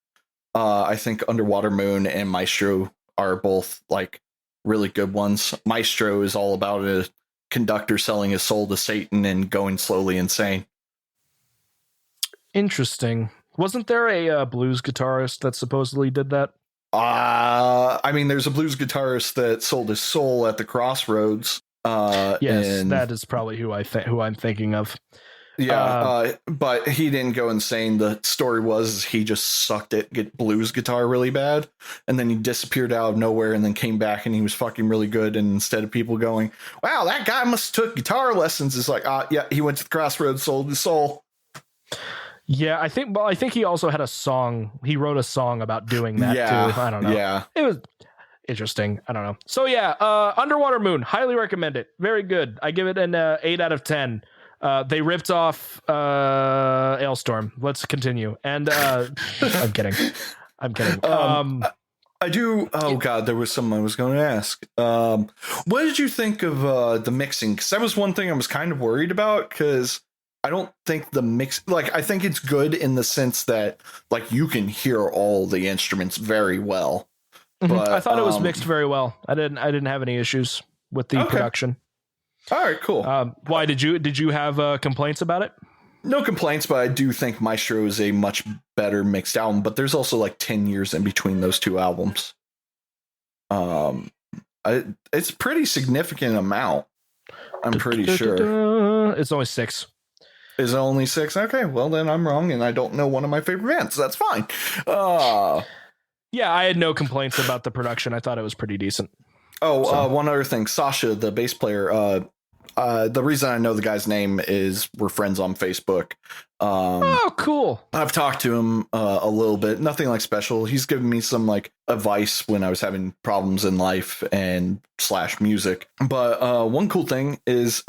I think Underwatermoon and Maestro are both like really good ones. Maestro is all about a conductor selling his soul to Satan and going slowly insane. Interesting. Wasn't there a blues guitarist that supposedly did that? I mean, there's a blues guitarist that sold his soul at the crossroads. Yes, that is probably who I'm thinking of. Yeah, but he didn't go insane. The story was he just sucked at blues guitar really bad, and then he disappeared out of nowhere, and then came back, and he was fucking really good. And instead of people going, "Wow, that guy must have took guitar lessons," it's like, yeah, he went to the crossroads, sold his soul. Yeah, I think he also had a song. He wrote a song about doing that too. I don't know. Yeah, it was interesting. I don't know. So yeah, Underwatermoon, highly recommend it. Very good. I give it an 8 out of 10. They ripped off Ailstorm. Let's continue. And I'm kidding. I do. Oh God, there was something I was going to ask. What did you think of the mixing? Because that was one thing I was kind of worried about, because I don't think the mix, like, I think it's good in the sense that like you can hear all the instruments very well. But I thought it was mixed very well. I didn't have any issues with the production. All right, cool. Why did you have complaints about it? No complaints, but I do think Maestro is a much better mixed album. But there's also like 10 years in between those 2 albums. It's pretty significant amount. I'm pretty sure it's only 6. Is it only 6? Okay, well then I'm wrong, and I don't know one of my favorite bands. That's fine. Yeah, I had no complaints about the production. I thought it was pretty decent. One other thing. Sasha, the bass player, the reason I know the guy's name is we're friends on Facebook. Oh, cool. I've talked to him a little bit. Nothing like special. He's given me some like advice when I was having problems in life and / music. But one cool thing is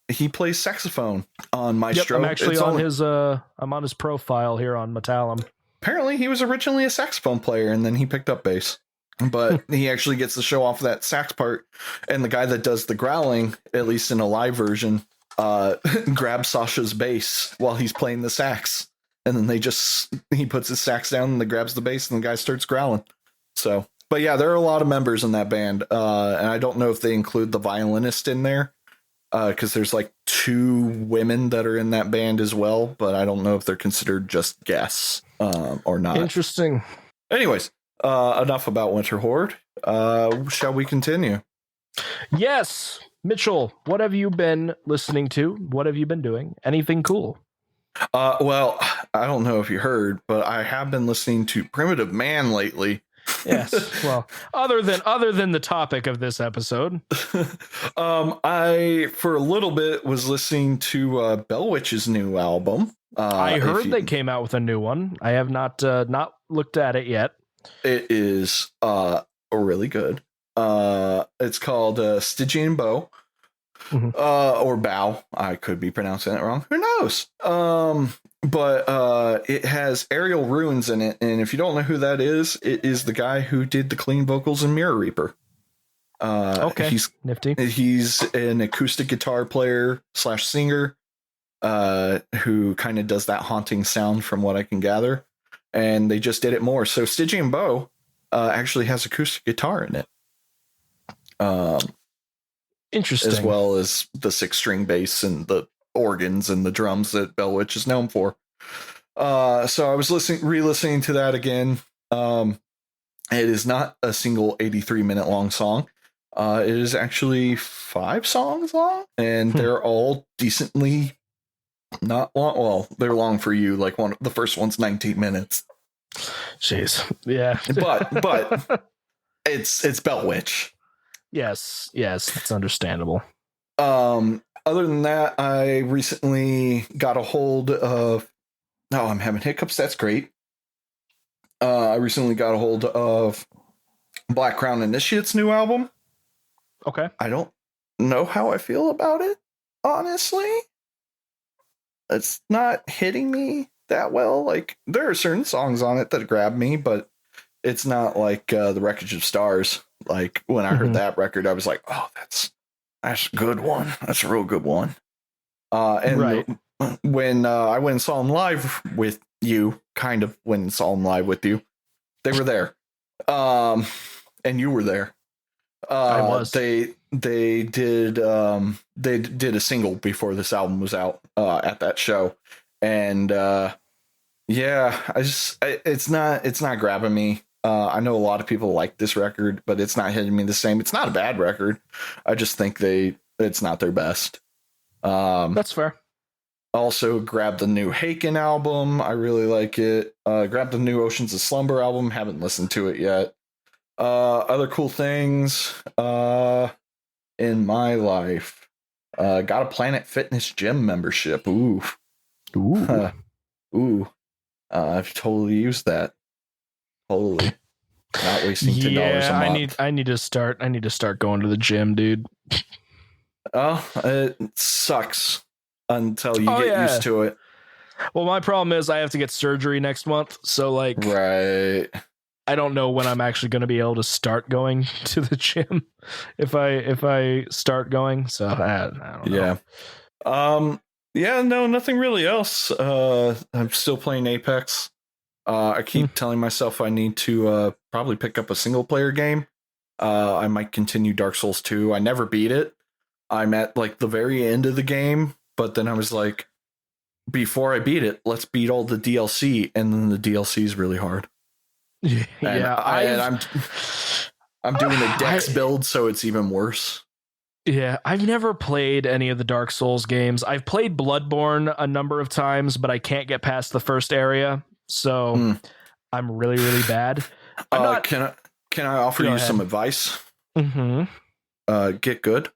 he plays saxophone on Maestro. Yep, I'm actually I'm on his profile here on Metallum. Apparently he was originally a saxophone player and then he picked up bass. But he actually gets to show off that sax part. And the guy that does the growling, at least in a live version, grabs Sasha's bass while he's playing the sax. And then he puts his sax down and then grabs the bass and the guy starts growling. So, but yeah, there are a lot of members in that band. And I don't know if they include the violinist in there. Because there's like 2 women that are in that band as well. But I don't know if they're considered just guests or not. Interesting. Anyways. Enough about Winterhorde. Shall we continue? Yes. Mitchell, what have you been listening to? What have you been doing? Anything cool? Well, I don't know if you heard, but I have been listening to Primitive Man lately. Yes. Well, other than the topic of this episode. I for a little bit was listening to Bellwitch's new album. I heard they came out with a new one. I have not looked at it yet. It is really good. It's called Stygian Bow. Mm-hmm. Or Bow. I could be pronouncing it wrong. Who knows? But it has Aerial Ruins in it, and if you don't know who that is, it is the guy who did the clean vocals in Mirror Reaper. Okay, he's nifty. He's an acoustic guitar player / singer who kind of does that haunting sound from what I can gather. And they just did it more. So Stygian Bow actually has acoustic guitar in it. Interesting. As well as the 6-string bass and the organs and the drums that Bellwitch is known for. So I was re-listening to that again. It is not a single 83-minute long song. It is actually 5 songs long, and they're all decently not long. Well, they're long for you. Like the first one's 19 minutes. Jeez. Yeah. but it's Bellwitch. Yes, it's understandable. Other than that, I recently got a hold of... Oh, I'm having hiccups. That's great. I recently got a hold of Black Crown Initiate's new album. Okay. I don't know how I feel about it, honestly. It's not hitting me that well. Like, there are certain songs on it that grab me, but it's not like The Wreckage of Stars. Like, when I heard that record, I was like, oh, that's a good one. That's a real good one. And right. When I went and saw them live with you, kind of went and saw them live with you, they were there. And you were there. I was. They did a single before this album was out at that show. And yeah, it's not grabbing me. I know a lot of people like this record, but it's not hitting me the same. It's not a bad record. I just think it's not their best. That's fair. Also grabbed the new Haken album. I really like it. Grabbed the new Oceans of Slumber album. Haven't listened to it yet. Other cool things in my life. Got a Planet Fitness gym membership. Ooh. I've totally used that. Totally. Not wasting $10 a month. I need to start going to the gym, dude. Oh, it sucks until you get used to it. Well, my problem is I have to get surgery next month, so like right. I don't know when I'm actually going to be able to start going to the gym if I start going. So I don't know. Yeah. Yeah, no, nothing really else. I'm still playing Apex. I keep telling myself I need to probably pick up a single player game. I might continue Dark Souls 2. I never beat it. I'm at like the very end of the game, but then I was like, before I beat it, let's beat all the DLC, and then the DLC is really hard. Yeah, I'm doing a Dex build, so it's even worse. Yeah, I've never played any of the Dark Souls games. I've played Bloodborne a number of times, but I can't get past the first area, so I'm really, really bad. I'm not. Can I offer you some advice? Mm-hmm. Get good.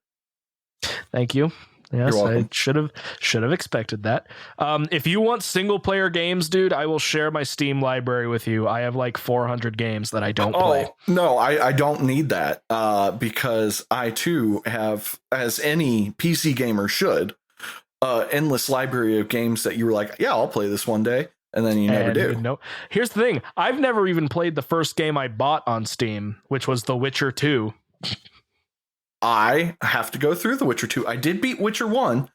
Thank you. Yes, You're welcome. I should have expected that. If you want single player games, dude, I will share my Steam library with you. I have like 400 games that I don't play. No, I don't need that because I too have, as any PC gamer should, endless library of games that you were like, yeah, I'll play this one day, and then you never do. No, here's the thing: I've never even played the first game I bought on Steam, which was The Witcher 2. I have to go through The Witcher 2. I did beat Witcher 1,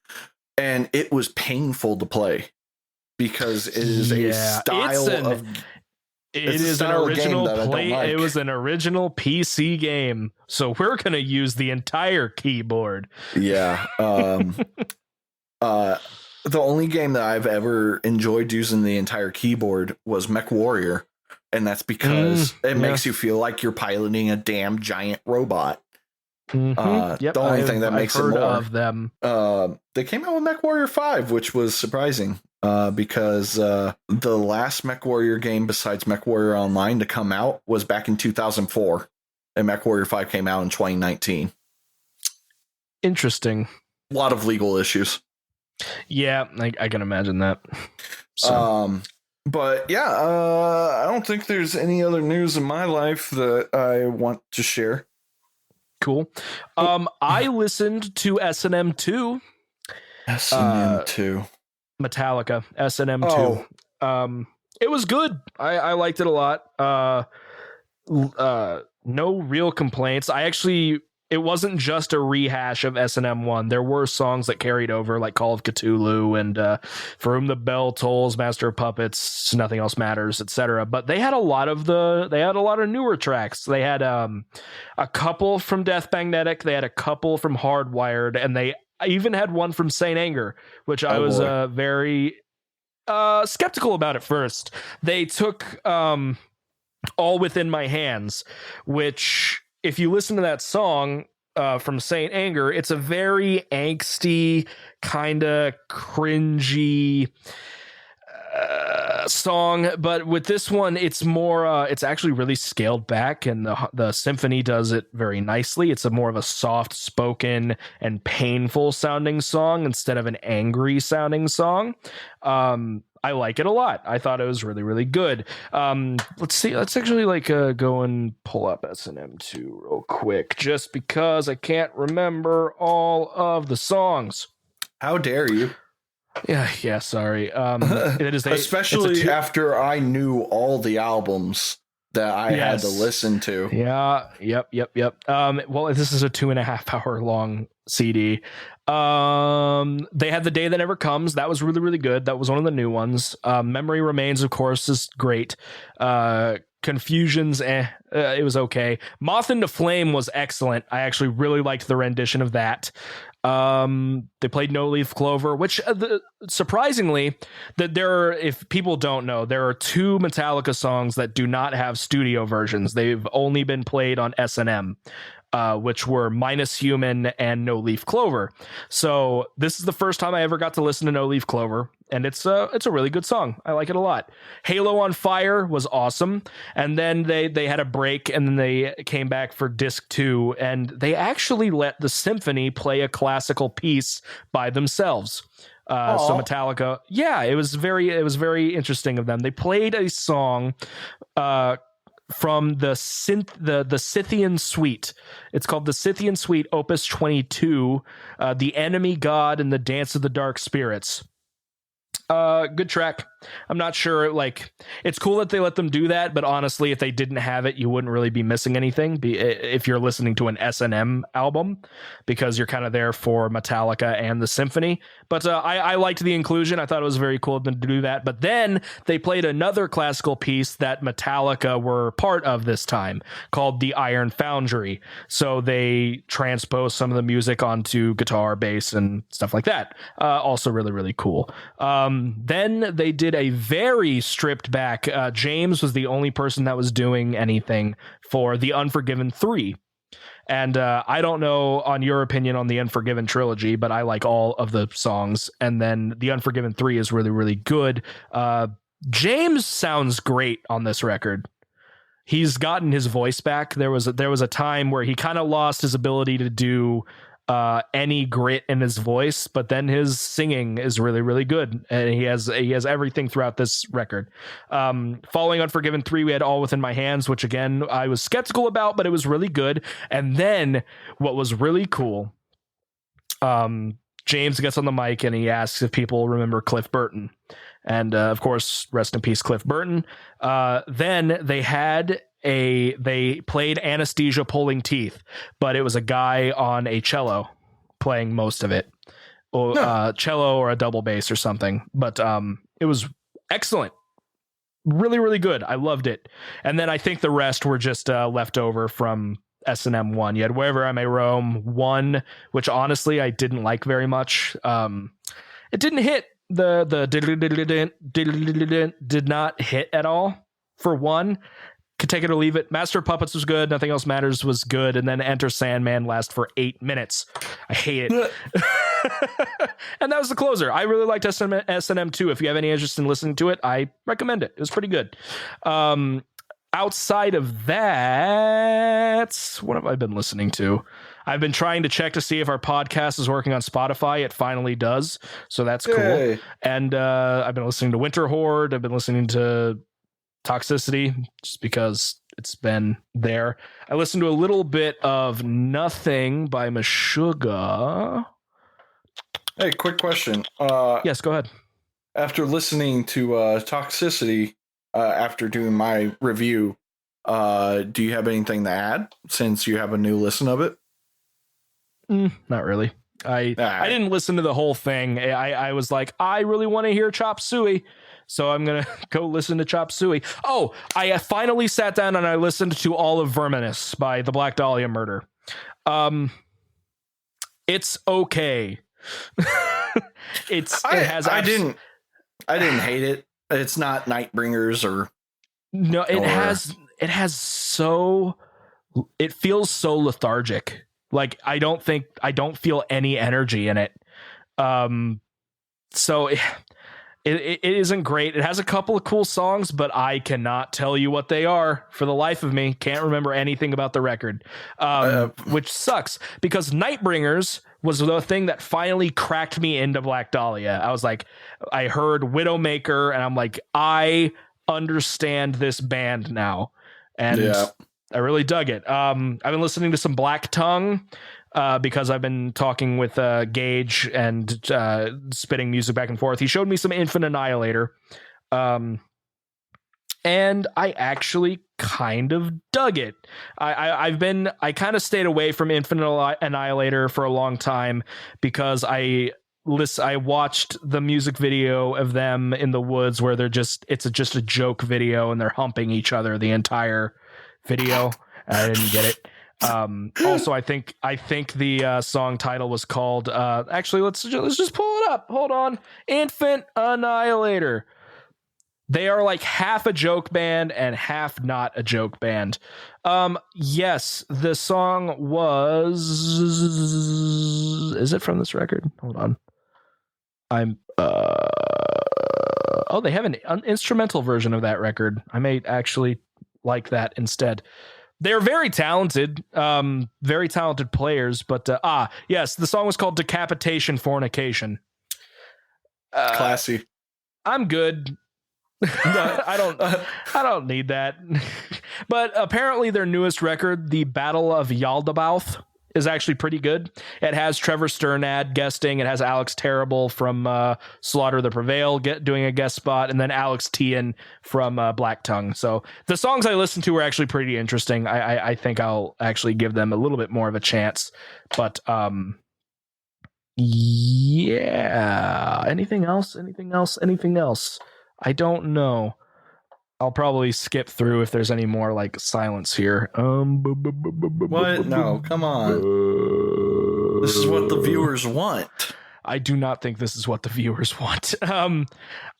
and it was painful to play because it is a style of... It is an original play. Like. It was an original PC game, so we're going to use the entire keyboard. Yeah. The only game that I've ever enjoyed using the entire keyboard was MechWarrior, and that's because it makes you feel like you're piloting a damn giant robot. The only thing that makes it more of them. They came out with MechWarrior 5, which was surprising because the last MechWarrior game besides MechWarrior Online to come out was back in 2004, and MechWarrior 5 came out in 2019. Interesting. A lot of legal issues. Yeah, I can imagine that. So. But yeah, I don't think there's any other news in my life that I want to share. Cool. I listened to S&M 2. S&M 2. Metallica, S&M 2. It was good. I liked it a lot. No real complaints. It wasn't just a rehash of S&M 1. There were songs that carried over, like Call of Cthulhu and For Whom the Bell Tolls, Master of Puppets, Nothing Else Matters, etc. But they had a lot of newer tracks. They had a couple from Death Magnetic, they had a couple from Hardwired, and they even had one from Saint Anger, which I was very skeptical about at first. They took All Within My Hands, which... if you listen to that song from Saint Anger, it's a very angsty, kind of cringy song. But with this one, it's more, it's actually really scaled back, and the symphony does it very nicely. It's more of a soft spoken and painful sounding song instead of an angry sounding song. I like it a lot. I thought it was really, really good. Let's see. Let's actually go and pull up S&M 2 real quick, just because I can't remember all of the songs. How dare you? Yeah. Sorry. It is especially after I knew all the albums that I had to listen to. Yeah. Yep. Well, this is a 2.5 hour long CD. They had The Day That Never Comes. That was really, really good. That was one of the new ones. Memory Remains, of course, is great. Confusions, it was okay. Moth into Flame was excellent. I actually really liked the rendition of that. They played No Leaf Clover, which surprisingly, if people don't know, there are 2 Metallica songs that do not have studio versions. They've only been played on S&M. Which were Minus Human and No Leaf Clover. So this is the first time I ever got to listen to No Leaf Clover, and it's a really good song. I like it a lot. Halo on Fire was awesome, and then they had a break, and then they came back for disc 2, and they actually let the symphony play a classical piece by themselves. So Metallica, it was very interesting of them. They played a song from the Scythian Suite. It's called the Scythian Suite, Opus 22, The Enemy God and the Dance of the Dark Spirits. Good track. I'm not sure, it's cool that they let them do that, but honestly, if they didn't have it, you wouldn't really be missing anything if you're listening to an S&M album, because you're kind of there for Metallica and the symphony. But I liked the inclusion. I thought it was very cool of them to do that. But then they played another classical piece that Metallica were part of this time, called The Iron Foundry. So they transposed some of the music onto guitar, bass, and stuff like that. Also really, really cool. Then they did a very stripped back. James was the only person that was doing anything for The Unforgiven 3. And I don't know on your opinion on the Unforgiven trilogy, but I like all of the songs. And then the Unforgiven 3 is really, really good. James sounds great on this record. He's gotten his voice back. There was a time where he kind of lost his ability to do any grit in his voice, but then his singing is really, really good, and he has everything throughout this record. Following Unforgiven 3, we had All Within My Hands, which again I was skeptical about, but it was really good. And then what was really cool, James gets on the mic and he asks if people remember Cliff Burton. And of course, rest in peace, Cliff Burton. Then they played Anesthesia Pulling Teeth, but it was a guy on a cello playing most of it, or cello or a double bass or something. But it was excellent. Really, really good. I loved it. And then I think the rest were just left over from S&M 1. You had Wherever I May Roam 1, which honestly I didn't like very much. It didn't hit. The did not hit at all for 1. Could take it or leave it. Master of Puppets was good. Nothing Else Matters was good. And then Enter Sandman lasts for 8 minutes. I hate it. And that was the closer. I really liked S&M 2. If you have any interest in listening to it, I recommend it. It was pretty good. Outside of that, what have I been listening to? I've been trying to check to see if our podcast is working on Spotify. It finally does. So that's cool. Yay. And I've been listening to Winterhorde. I've been listening to Toxicity just because it's been there. I listened to a little bit of Nothing by Meshuggah. Hey, quick question. Yes, go ahead. After listening to Toxicity, after doing my review, do you have anything to add since you have a new listen of it? Not really. I didn't listen to the whole thing. I was like, I really want to hear Chop Suey, so I'm gonna go listen to Chop Suey. Oh, I finally sat down and I listened to all of Verminous by the Black Dahlia Murder. It's okay. I didn't hate it. It's not Nightbringers or no. It feels so lethargic. Like I don't feel any energy in it. So it isn't great. It has a couple of cool songs, but I cannot tell you what they are for the life of me. Can't remember anything about the record, which sucks because Nightbringers was the thing that finally cracked me into Black Dahlia. I was like, I heard Widowmaker and I'm like, I understand this band now. And yeah. I really dug it. I've been listening to some Black Tongue because I've been talking with Gage and spitting music back and forth. He showed me some Infant Annihilator. And I actually kind of dug it. I kind of stayed away from Infant Annihilator for a long time because I watched the music video of them in the woods where it's just a joke video and they're humping each other the entire video. I didn't get it. Also, I think the song title was called actually let's just pull it up. Hold on. Infant Annihilator. They are like half a joke band and half not a joke band. Yes, the song was. Is it from this record? Hold on. Oh, they have an instrumental version of that record. I may actually like that instead. They're very talented players, but yes, the song was called Decapitation Fornication. Classy. I'm good. I don't need that. But apparently their newest record, The Battle of Yaldabaoth, is actually pretty good. It has Trevor Sternad guesting. It has Alex Terrible from Slaughter the Prevail doing a guest spot, and then Alex Tian from Black Tongue. So the songs I listened to were actually pretty interesting. I think I'll actually give them a little bit more of a chance. But yeah. Anything else? I don't know. I'll probably skip through if there's any more like silence here. What? No, come on. This is what the viewers want. I do not think this is what the viewers want. And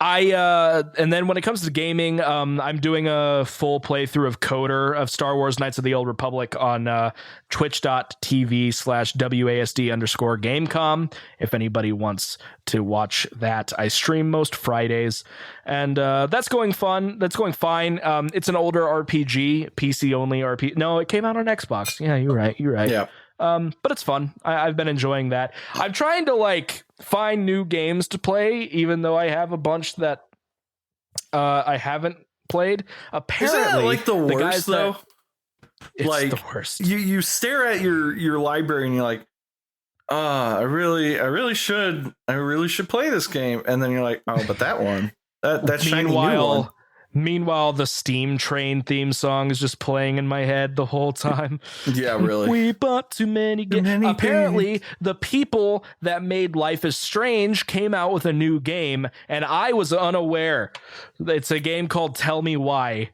then when it comes to gaming, I'm doing a full playthrough of Coder of Star Wars Knights of the Old Republic on twitch.tv/WASD_Gamecom. If anybody wants to watch that, I stream most Fridays, and that's going fun. That's going fine. It's an older RPG, PC only RPG. No, it came out on Xbox. Yeah, you're right. Yeah. But it's fun. I've been enjoying that. I'm trying to like find new games to play, even though I have a bunch that I haven't played. Apparently, isn't that like the worst though? It's like the worst. You stare at your library and you're like, I really should play this game, and then you're like, oh, but that one, that shiny new one. Meanwhile, the Steam Train theme song is just playing in my head the whole time. Yeah, really. We bought too many games. Apparently, the people that made Life is Strange came out with a new game, and I was unaware. It's a game called Tell Me Why.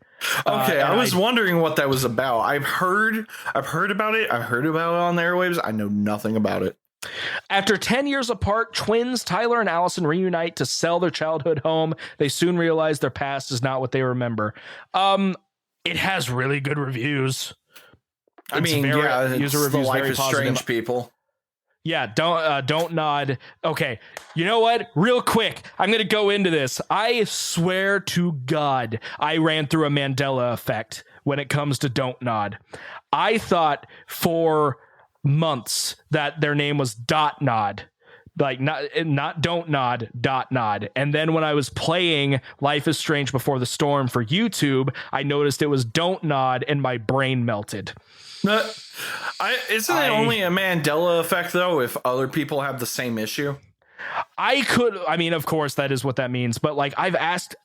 Okay, I was wondering what that was about. I've heard about it. I heard about it on the airwaves. I know nothing about it. After 10 years apart, twins Tyler and Allison reunite to sell their childhood home. They soon realize their past is not what they remember. It has really good reviews. User reviews the Life is Strange people. Yeah, don't nod. Okay, you know what? Real quick, I'm going to go into this. I swear to God, I ran through a Mandela effect when it comes to Don't Nod. I thought for months that their name was Dot Nod, like not Don't Nod, Dot Nod. And then when I was playing Life is Strange Before the Storm for YouTube, I noticed it was Don't Nod, and my brain melted. Isn't it only a Mandela effect though if other people have the same issue? Of course that is what that means, but like I've asked,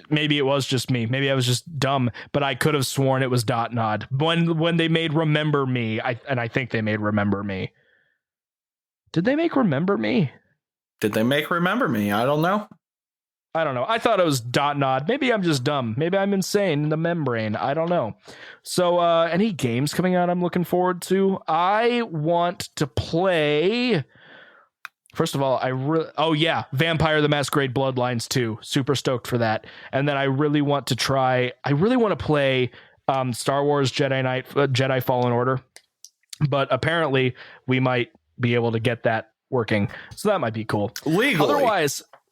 maybe it was just me, maybe I was just dumb, but I could have sworn it was Dot Nod when they made Remember Me. I think they made Remember Me. Did they make Remember Me? I don't know. I thought it was Dot Nod. Maybe I'm just dumb. Maybe I'm insane in the membrane. I don't know. So any games coming out I'm looking forward to? I want to play. First of all, Vampire the Masquerade Bloodlines 2. Super stoked for that. And then I really want to play Star Wars Jedi Fallen Order. But apparently we might be able to get that working. So that might be cool.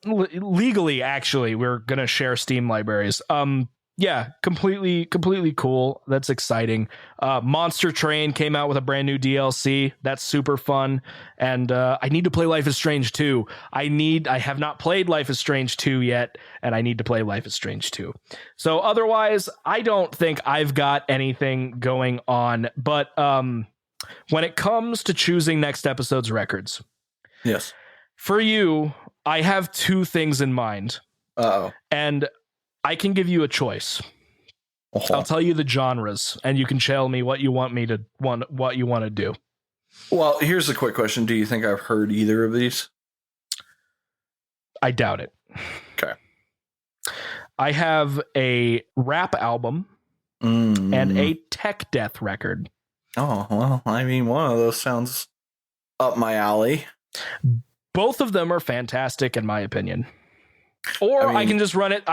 Legally, actually, we're going to share Steam libraries. Completely cool. That's exciting. Monster Train came out with a brand new DLC. That's super fun. And I need to play Life is Strange 2. I have not played Life is Strange 2 yet, and I need to play Life is Strange 2. So otherwise, I don't think I've got anything going on. But when it comes to choosing next episode's records, yes, for you, I have two things in mind. Uh-oh. And I can give you a choice. Uh-huh. I'll tell you the genres, and you can tell me what you want to do. Well, here's a quick question. Do you think I've heard either of these? I doubt it. Okay. I have a rap album and a tech death record. Oh, well, I mean, one of those sounds up my alley. Both of them are fantastic, in my opinion. Or I can just run it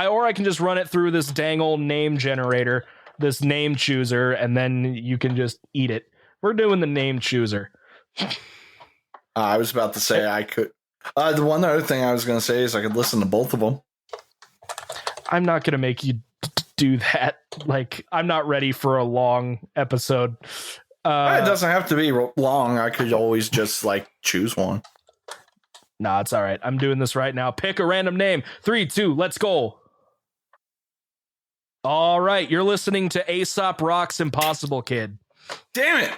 through this dang old name generator, this name chooser, and then you can just eat it. We're doing the name chooser. I was about to say I could. The one other thing I was going to say is I could listen to both of them. I'm not going to make you do that. Like, I'm not ready for a long episode. It doesn't have to be long. I could always just choose one. Nah, it's all right. I'm doing this right now. Pick a random name. 3, 2, let's go. All right. You're listening to Aesop Rock's Impossible Kid. Damn it.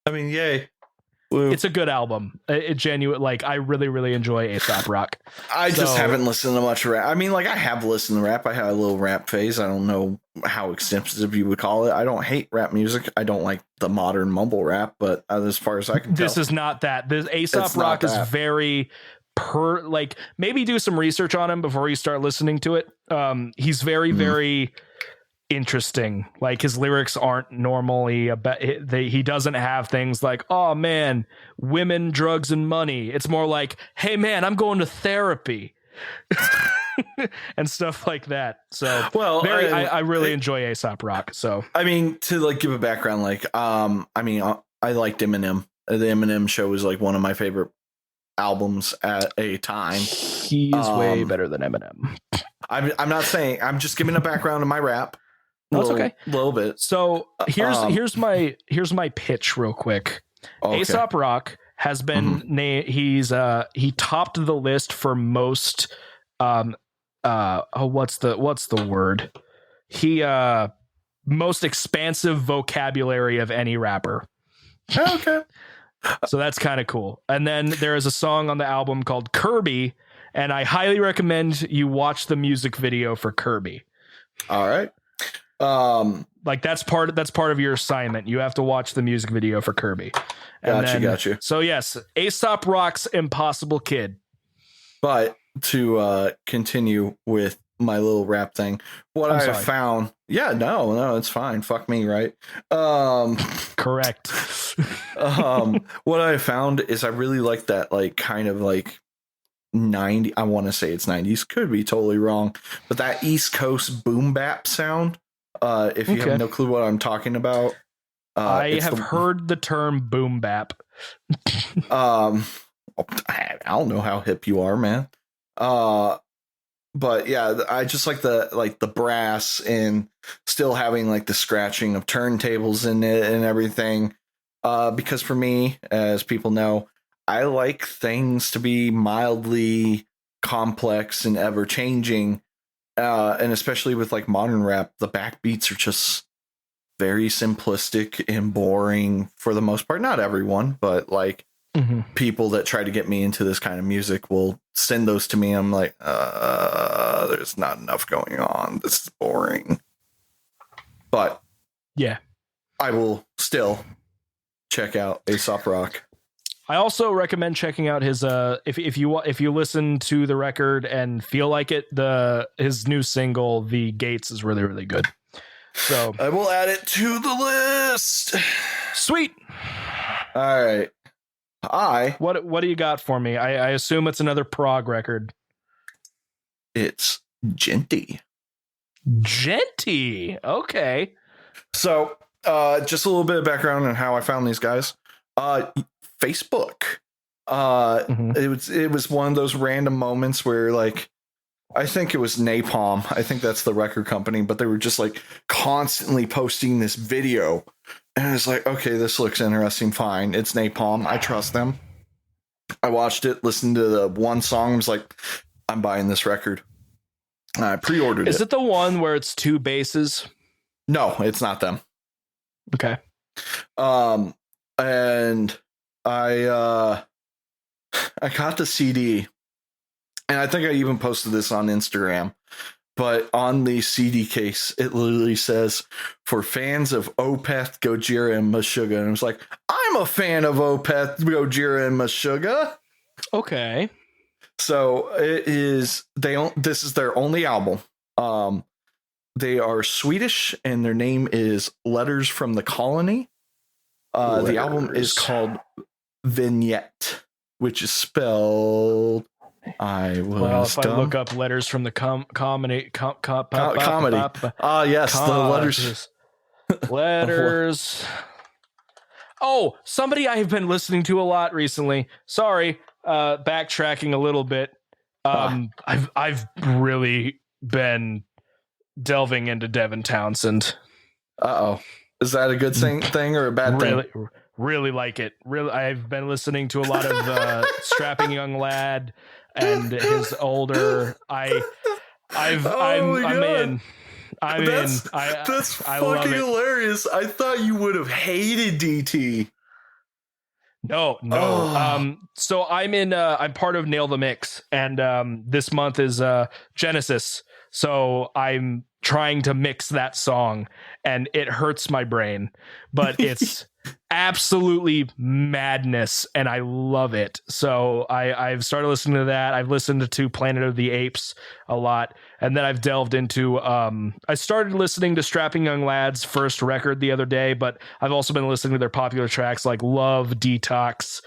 I mean, yay. Woo. It's a good album. It genuine. I really, really enjoy Aesop Rock. I just haven't listened to much rap. I mean, I have listened to rap. I had a little rap phase. I don't know how extensive you would call it. I don't hate rap music. I don't like the modern mumble rap, but as far as I can tell, this is not that. This Aesop Rock is very maybe do some research on him before you start listening to it. He's very, very interesting. Like his lyrics aren't normally about he doesn't have things like, oh man, women, drugs, and money. It's more like, hey man, I'm going to therapy. And stuff like that. So well, I really enjoy Aesop Rock. So I mean, to like give a background, like I mean, I liked Eminem. The Eminem Show was like one of my favorite albums at a time. He's way better than Eminem. I'm not saying, I'm just giving a background to my rap. That's okay. A little bit. So here's my pitch real quick. Okay. Aesop Rock has been he topped the list for most what's the word? Most expansive vocabulary of any rapper. Okay. So that's kind of cool. And then there is a song on the album called Kirby, and I highly recommend you watch the music video for Kirby. All right. Like that's part of your assignment. You have to watch the music video for Kirby. And got you. So yes, Aesop Rock's Impossible Kid. But to continue with my little rap thing, what I found, no, it's fine. Fuck me, right? Correct. What I found is I really like that, like kind of like 90. I want to say it's 90s, could be totally wrong, but that East Coast boom bap sound. If you have no clue what I'm talking about, I have heard the term boom bap. I don't know how hip you are, man. But yeah, I just like the brass and still having like the scratching of turntables in it and everything. Because for me, as people know, I like things to be mildly complex and ever changing. And especially with like modern rap, the backbeats are just very simplistic and boring for the most part. Not everyone, but like people that try to get me into this kind of music will send those to me. I'm like, there's not enough going on. This is boring. But yeah, I will still check out Aesop Rock. I also recommend checking out his if you listen to the record and feel like it, his new single The Gates is really, really good. So I will add it to the list. Sweet. All right. What do you got for me? I assume it's another prog record. It's Genty. Okay. So just a little bit of background on how I found these guys. Facebook. It was one of those random moments where, like, I think it was Napalm. I think that's the record company, but they were just like constantly posting this video. And I was like, okay, this looks interesting. Fine. It's Napalm. I trust them. I watched it, listened to the one song. I was like, I'm buying this record. I pre-ordered it. Is it the one where it's two basses? No, it's not them. Okay. And I got the CD, and I think I even posted this on Instagram, but on the CD case, it literally says, for fans of Opeth, Gojira, and Meshuggah. And I was like, I'm a fan of Opeth, Gojira, and Meshuggah. Okay. So this is their only album. They are Swedish, and their name is Letters from the Colony. The album is called Vignette, which is spelled. If I look up Letters from the comedy. Yes, the letters. Letters. Oh, somebody I have been listening to a lot recently. Sorry, backtracking a little bit. I've really been delving into Devin Townsend. Is that a good thing or a bad thing? Really like it. Really, I've been listening to a lot of Strapping Young Lad and his older. I'm in. That's fucking hilarious. I thought you would have hated DT. No. So I'm in. I'm part of Nail the Mix, and this month is Genesis. So I'm trying to mix that song, and it hurts my brain, but it's absolutely madness, and I love it. So I've started listening to that. I've listened to Planet of the Apes a lot, and then I've delved into I started listening to Strapping Young Lad's first record the other day, but I've also been listening to their popular tracks like Love, Detox,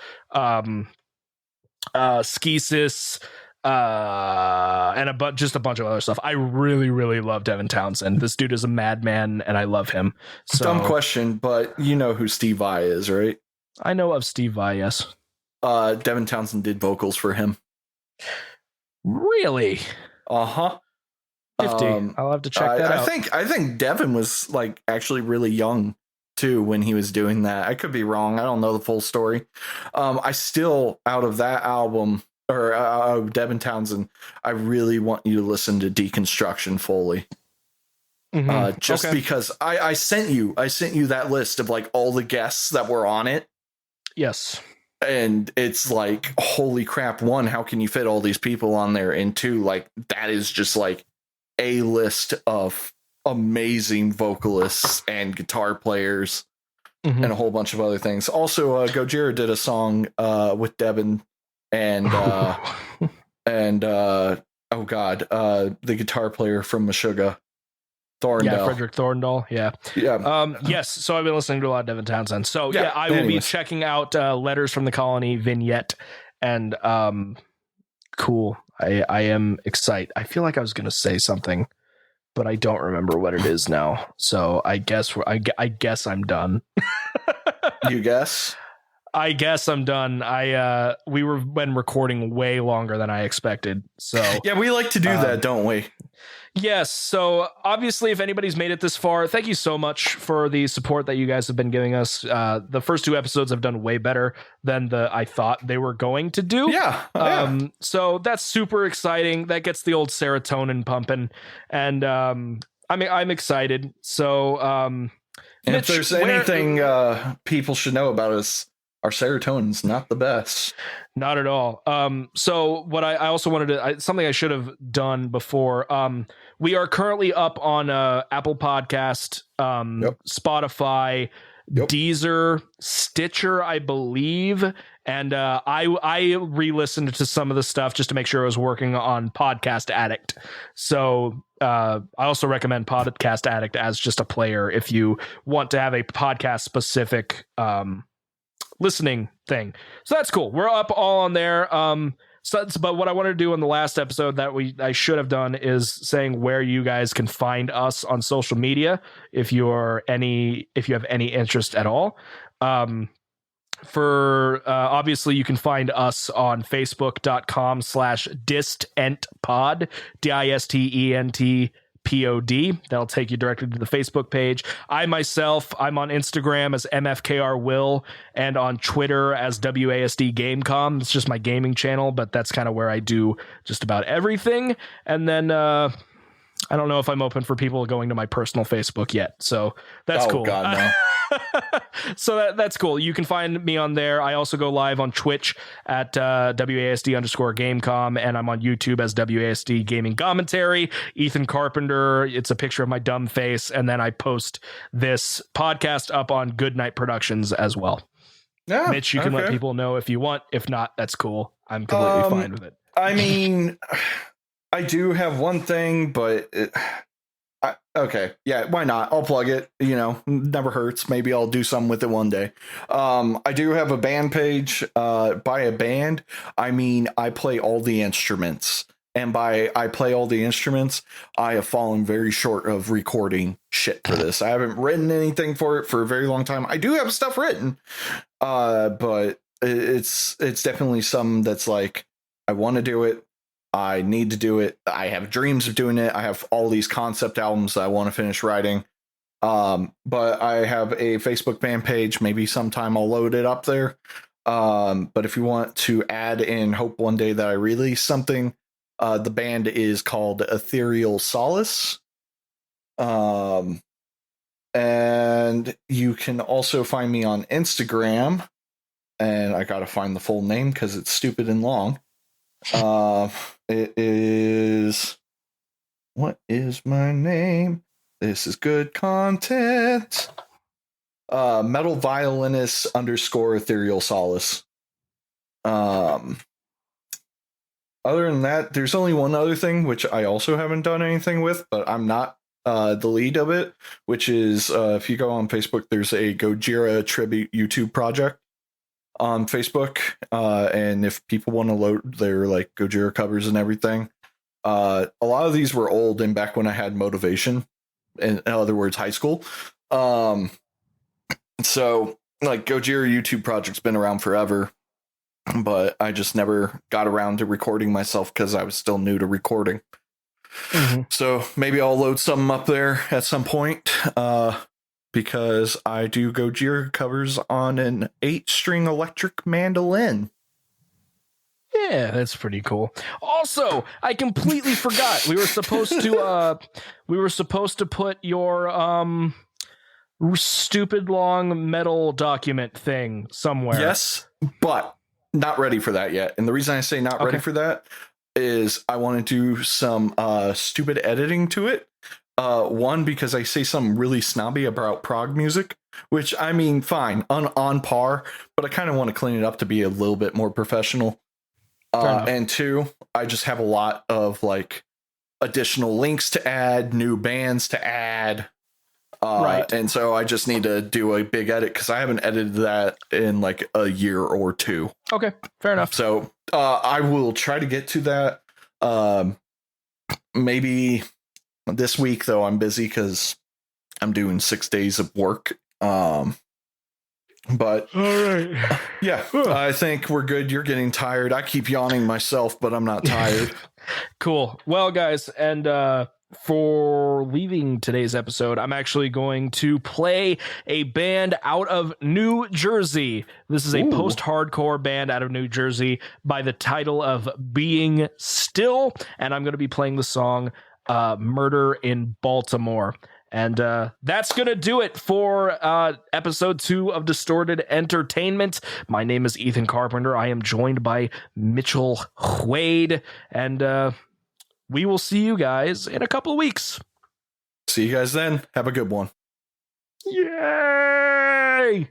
Skeesis, and just a bunch of other stuff. I really, really love Devin Townsend. This dude is a madman, and I love him. So, dumb question, but you know who Steve Vai is, right? I know of Steve Vai, yes. Devin Townsend did vocals for him. Really? 50. I'll have to check that out. I think Devin was like actually really young too when he was doing that. I could be wrong. I don't know the full story. I still, out of that album, or Devin Townsend, I really want you to listen to Deconstruction fully. Just because I sent you that list of like all the guests that were on it. Yes. And it's like, holy crap, one, how can you fit all these people on there? And two, like, that is just like a list of amazing vocalists and guitar players and a whole bunch of other things. Also, Gojira did a song with Devin and the guitar player from Meshuggah, Thorndal. Yeah, Frederick Thorndal. Yeah. Yes. So I've been listening to a lot of Devin Townsend. So yeah, I will be checking out Letters from the Colony, Vignette, and cool. I am excited. I feel like I was going to say something, but I don't remember what it is now. So I guess I'm done. You guess? I guess I'm done. We were been recording way longer than I expected. So yeah, we like to do that, don't we? Yes. So obviously, if anybody's made it this far, thank you so much for the support that you guys have been giving us. The first 2 episodes have done way better than I thought they were going to do. Yeah. So that's super exciting. That gets the old serotonin pumping, and I'm excited. So and Mitch, if there's anything people should know about us, our serotonin's not the best. Not at all. So what I also wanted to, something I should have done before, we are currently up on Apple Podcast, Spotify, Deezer, Stitcher, I believe. And I re-listened to some of the stuff just to make sure I was working on Podcast Addict. So I also recommend Podcast Addict as just a player if you want to have a podcast specific listening thing. So that's cool. We're up all on there. But what I wanted to do in the last episode that I should have done is saying where you guys can find us on social media if you have any interest at all. Obviously you can find us on facebook.com/distentpod, DISTENTPOD. That'll take you directly to the Facebook page. I'm on Instagram as MFKRWill and on Twitter as WASD Gamecom. It's just my gaming channel, but that's kind of where I do just about everything. And then I don't know if I'm open for people going to my personal Facebook yet. So that's cool. God, no. So that's cool. You can find me on there. I also go live on Twitch at WASD_Gamecom, and I'm on YouTube as WASD Gaming Commentary. Ethan Carpenter. It's a picture of my dumb face, and then I post this podcast up on Goodnight Productions as well. Yeah, Mitch, you can let people know if you want. If not, that's cool. I'm completely fine with it. I mean, I do have one thing, but okay, yeah, why not? I'll plug it. Never hurts. Maybe I'll do something with it one day. I do have a band page. By a band, I mean I play all the instruments, and by I play all the instruments, I have fallen very short of recording shit for this. I haven't written anything for it for a very long time. I do have stuff written, but it's definitely something that's like I want to do it. I need to do it. I have dreams of doing it. I have all these concept albums that I want to finish writing. But I have a Facebook fan page. Maybe sometime I'll load it up there. But if you want to add in hope one day that I release something, the band is called Ethereal Solace. And you can also find me on Instagram. And I got to find the full name because it's stupid and long. It is What is my name? This is good content. Metal violinist _ ethereal solace. Other than that, there's only one other thing which I also haven't done anything with, but I'm not the lead of it, which is if you go on Facebook, there's a Gojira tribute YouTube project on Facebook, and if people want to load their like Gojira covers and everything, a lot of these were old and back when I had motivation, in other words, high school. So like Gojira YouTube project's been around forever, but I just never got around to recording myself because I was still new to recording. Mm-hmm. So maybe I'll load something up there at some point, because I do Gojira covers on an 8-string electric mandolin. Yeah, that's pretty cool. Also, I completely forgot. We were supposed to put your stupid long metal document thing somewhere. Yes, but not ready for that yet. And the reason I say not ready for that is I want to do some stupid editing to it. One, because I say something really snobby about prog music, which I mean, fine, on par, but I kind of want to clean it up to be a little bit more professional. And two, I just have a lot of like additional links to add, new bands to add. Right. And so I just need to do a big edit because I haven't edited that in like a year or two. Okay, fair enough. So I will try to get to that. Maybe this week, though, I'm busy because I'm doing 6 days of work. But all right. Yeah, I think we're good. You're getting tired. I keep yawning myself, but I'm not tired. Cool. Well, guys, and for leaving today's episode, I'm actually going to play a band out of New Jersey. This is a post-hardcore band out of New Jersey by the title of Being Still, and I'm going to be playing the song Murder in Baltimore. And that's going to do it for episode 2 of Distorted Entertainment. My name is Ethan Carpenter. I am joined by Mitchell Wade, and we will see you guys in a couple of weeks. See you guys then. Have a good one. Yay!